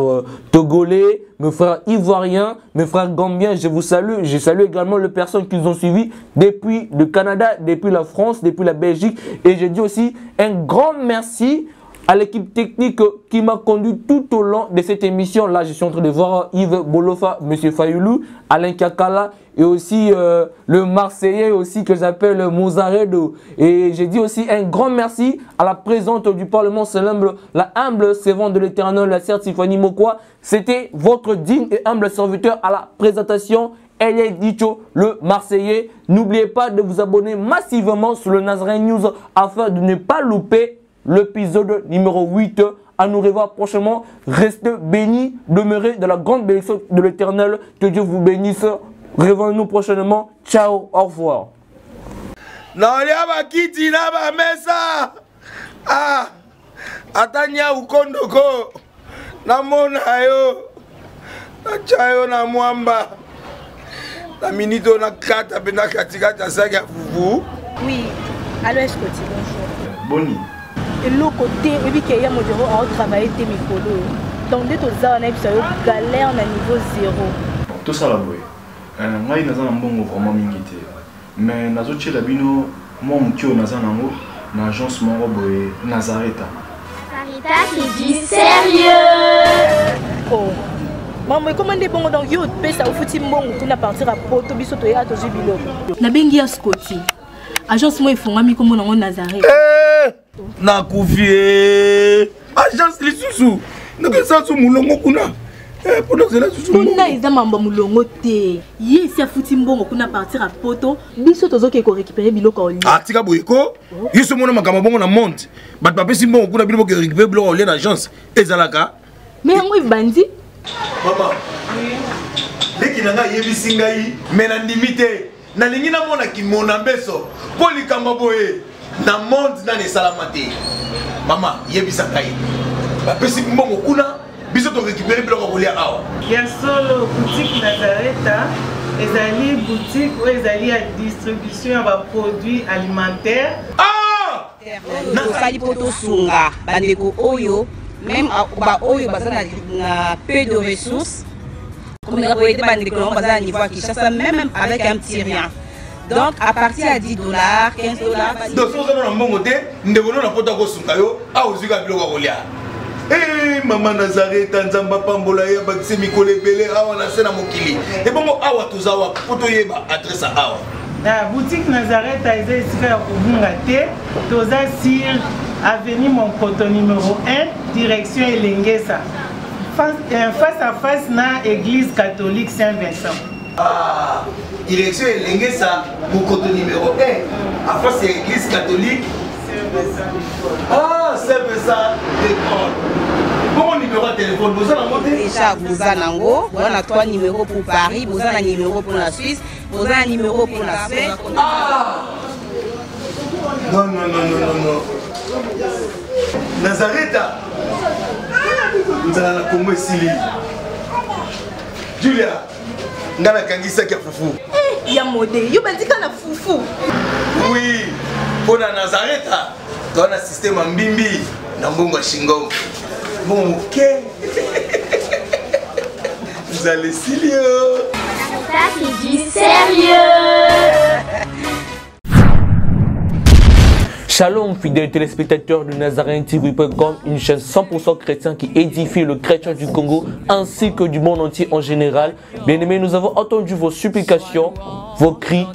togolais, mes frères ivoiriens, mes frères gambiens, je vous salue. Je salue également les personnes qui nous ont suivis depuis le Canada, depuis la France, depuis la Belgique. Et je dis aussi un grand merci à l'équipe technique qui m'a conduit tout au long de cette émission. Là, je suis en train de voir Yves Bolofa, M. Fayoulou, Alain Kakala et aussi le Marseillais aussi que j'appelle Mozaredo. Et j'ai dit aussi un grand merci à la présidente du Parlement, la humble servante de l'Éternel, la sœur Tiffany Mokwa. C'était votre digne et humble serviteur à la présentation. Elie Dicho, le Marseillais. N'oubliez pas de vous abonner massivement sur le Nazarin News afin de ne pas louper l'épisode numéro 8. À nous revoir prochainement. Restez bénis, demeurez dans la grande bénédiction de l'Éternel. Que Dieu vous bénisse. Revenons-nous prochainement. Ciao, au revoir. Atanya ukondoko namona yo achayo na mwamba la minito na kata bena katikata saki fufu. Oui, allô Escoti, bonjour. Boni. Et l'autre côté, et puis qu'il y a mon bureau à travailler tes micros. Donc dès que tu as un galère na niveau 0. Tout ça là boy. Moi il n'a pas bon vraiment mingité. Mais nazo tchela bino moi mutio naza nango na agence mon boy Nazareta. Sarita qui dit sérieux. Oh. Maman, comment est bon donc yo pesa au fouti mbongo kuna partir à poto biso to ya to jibilo. Na bengi ya Scotty. Agence moi ifonga mi comme na Nazareta. Na kufie. Agence lisusu. Nako sansu mulongo kuna. Pendant que là susu. Kuna iza mamba mulongo te. Ye si afuti mbongo kuna partir à poto biso tozo ke ko récupérer biloko oli. Ah tika boyeko. Yeso mona makamba bongo na monte. Bat papa si mbongo kuna biloko ke récupérer biloko oli na agence. Ezalaka. Mais moi bandi. Maman. Leki nanga yebisi ngai mena ndimite. Na lingi na mona ki mona beso. Poli kamba boye. Na monde na ne salamate. Maman yebisa ngai. Ba pesi mbongo kuna biso to récupérer biloko oli awa. Ya solo boutique Nazareta. Ezali boutique ou ezali à distribution de produits alimentaires. Ah! Nakosali poto sunga bandeko oyo même ba oyo baza na peu de ressources comme la boîte bandeko on baza niveau à Kinshasa même avec un petit rien. Donc à partir à $10, $15. Donc si vous avez un bon côté, nous devons na poto ko sunga yo a ozika biloko kolia. Eh maman Nazareta nzamba pambola ya bakise mikole belé awa na sena mokili. Et bon awa tozawa poto yeba adresse awa. La boutique Nazareta est ici à Kubungate, toza sur avenue Monkoto numéro 1, direction Elengesa. Face à face na église catholique Saint-Vincent. Ah, direction Elengesa, Monkoto numéro 1, à face de l'église catholique Saint-Vincent. Ah, Saint-Vincent d'école. Bon numéro de téléphone, vous allez monter. Déjà, vous avez 3 numéros pour Paris, vous avez un numéro pour la Suisse, Vous avez un numéro pour la fête. Non. Nazareth. Nous allons la Congo Sili. Julia, nous allons kangisa kia fufu. Ya modé, yo bandika na fufu. Oui, pour la Nazareth, tu as un système en bimbi, dans Bongo Shingo. Bon, ok. Vous allez Silio. Ça c'est du sérieux. Shalom, fidèles téléspectateurs de NazaréenTV.com, une chaîne 100% chrétienne qui édifie le chrétien du Congo ainsi que du monde entier en général. Bien-aimés, nous avons entendu vos supplications, vos cris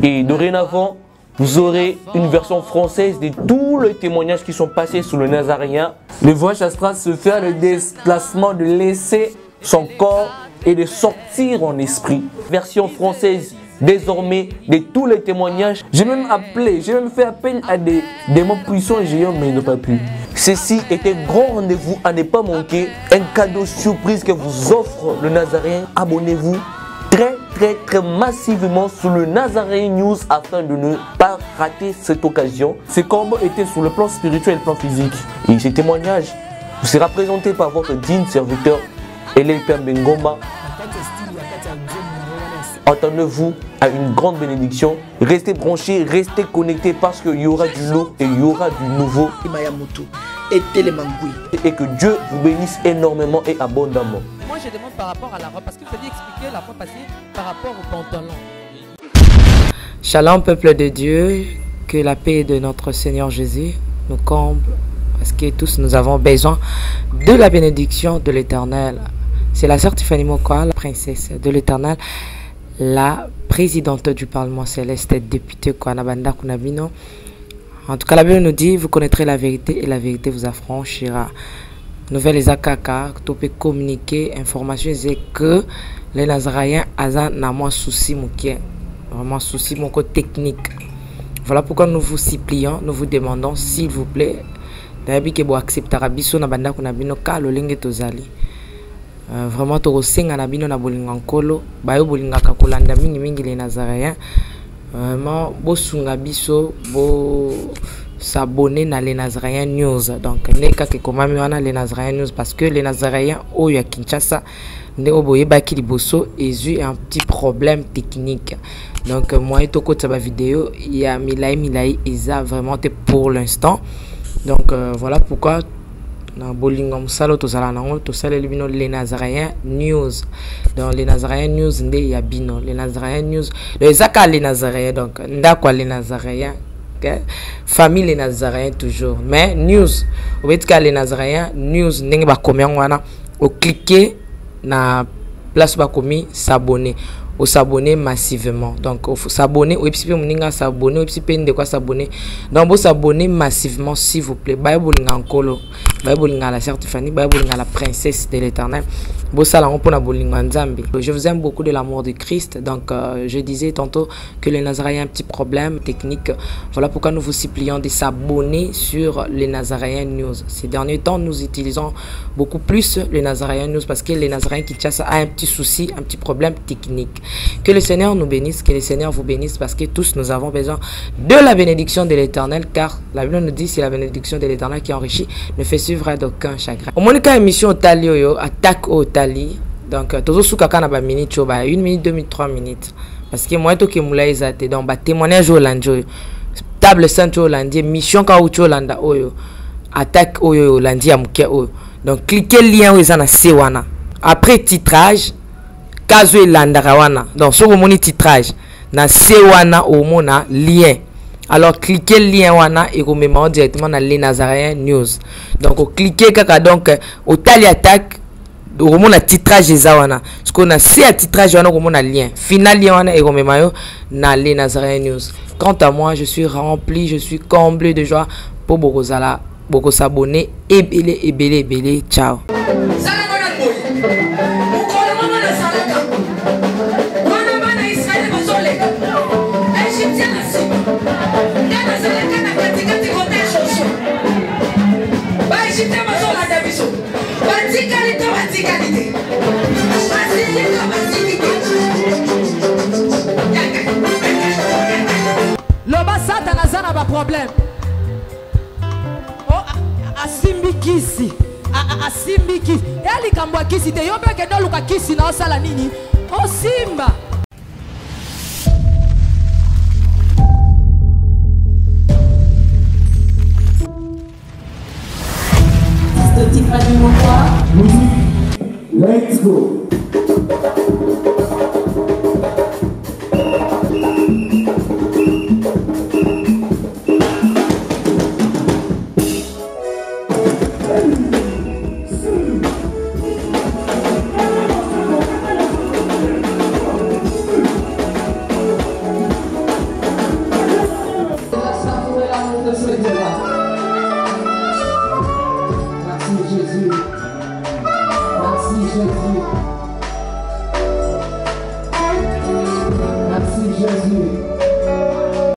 et dorénavant, vous aurez une version française de tous les témoignages qui sont passés sur le Nazaréen. Le voyage astral se fait le déplacement de laisser son corps et de sortir en esprit. Version française désormais de tous les témoignages. J'ai même fait appel à des démons puissants et géants, mais ils n'ont pas pu. Ceci était un grand rendez-vous à ne pas manquer. Un cadeau surprise que vous offre le Nazaréen. Abonnez-vous très massivement sur le Nazaréen News afin de ne pas rater cette occasion. Ces combats étaient sur le plan spirituel et le plan physique. Et ces témoignages vous sera présenté par votre digne serviteur Elipem Bengoma. Attendez-vous à une grande bénédiction. Restez branchés, restez connectés parce qu'il y aura du lourd et il y aura du nouveau. Et que Dieu vous bénisse énormément et abondamment. Moi je demande par rapport à la robe, parce que vous aviez expliqué la fois passée par rapport au pantalon. Shalom peuple de Dieu, que la paix de notre Seigneur Jésus nous comble, parce que tous nous avons besoin de la bénédiction de l'Éternel. C'est la sœur Tiffany Mokoa, la princesse de l'Éternel, la présidente du Parlement céleste, députée Kwanabanda Kunabino. En tout cas, la Bible nous dit, vous connaîtrez la vérité et la vérité vous affranchira. Nouvelles Akaka, tu peux communiquer, information, c'est que les Nazaréens ont moins souci, vraiment souci, mon côté technique. Voilà pourquoi nous vous supplions, nous vous demandons, s'il vous plaît, d'ailleurs que vous accepterez Abisso Nabanda Kunabino, car le lingue tozali. Vraiment to senga na bino na bolinga nkolo bayo bolinga kakolanda mingi les Nazaréens vraiment bo sunga biso bo s'abonner na les Nazaréens News. Donc neka ke komami wana les Nazaréens News parce que les Nazaréens o ya Kinshasa ne oboye baki liboso ezu un petit problème technique. Donc moi to ko taba vidéo il y a milai eza vraiment pour l'instant. Donc voilà pourquoi na bolinga musalo tozala nango tosala libino les Nazaréens News. Dans les Nazaréens News nde ya bino les Nazaréens News les zaka les Nazaréens, donc ndakwa les Nazaréens, okay? Famille les Nazaréens toujours, mais news obetika les Nazaréens News ndenge ba komya wana o cliquer na place ba komi s'abonner, au s'abonner massivement. Donc s'abonner ou epipe moninga s'abonner ou epipe de quoi s'abonner. Donc vous s'abonner massivement s'il vous plaît. Bible ngakolo, Bible ngala sœur Tiffany, Bible ngala princesse de l'Éternel. Je vous aime beaucoup de l'amour de Christ. Donc je disais tantôt que les Nazaréens ont un petit problème technique. Voilà pourquoi nous vous supplions de s'abonner sur les Nazaréens News. Ces derniers temps, nous utilisons beaucoup plus les Nazaréens News parce que les Nazaréens Kinshasa a un petit souci, un petit problème technique. Que le Seigneur nous bénisse, que le Seigneur vous bénisse parce que tous nous avons besoin de la bénédiction de l'Éternel, car la Bible nous dit c'est la bénédiction de l'Éternel qui enrichit, ne fait suivre d'aucun chagrin. Au moins, émission Talio attaque au Tali. Donc, toujours sous kaka na ba minute, 1 minute, 2 minutes, 3 minutes. Parce que moi, to ke moula ezate. Donc, ba témoignage au landio. Table centre au landio. Mission ka ucho landa oyo. Attaque oyo landia muke oyo. Donc, cliquez le lien oyo na sewana. Après titrage, kazo landa rawana. Donc, sur mon titrage, na sewana au mona lien. Alors, cliquez le lien wana et vous mettez directement dans les Nazaréens News. Donc, cliquez kaka donc au Tali attaque. Au moment la titrage ezawana parce qu'on a c'est à titrage wana au moment lien final lien wana et on met mayo na les Nazaréens News. Quant à moi, je suis rempli, je suis comblé de joie pour beaucoup s'abonner et belé ciao. Yeah. problème. Oh, asimbi kisi. Asimbi kisi. Eli kambwa kisi te yobe ke no luka kisi na osala nini? Oh simba. Let's go.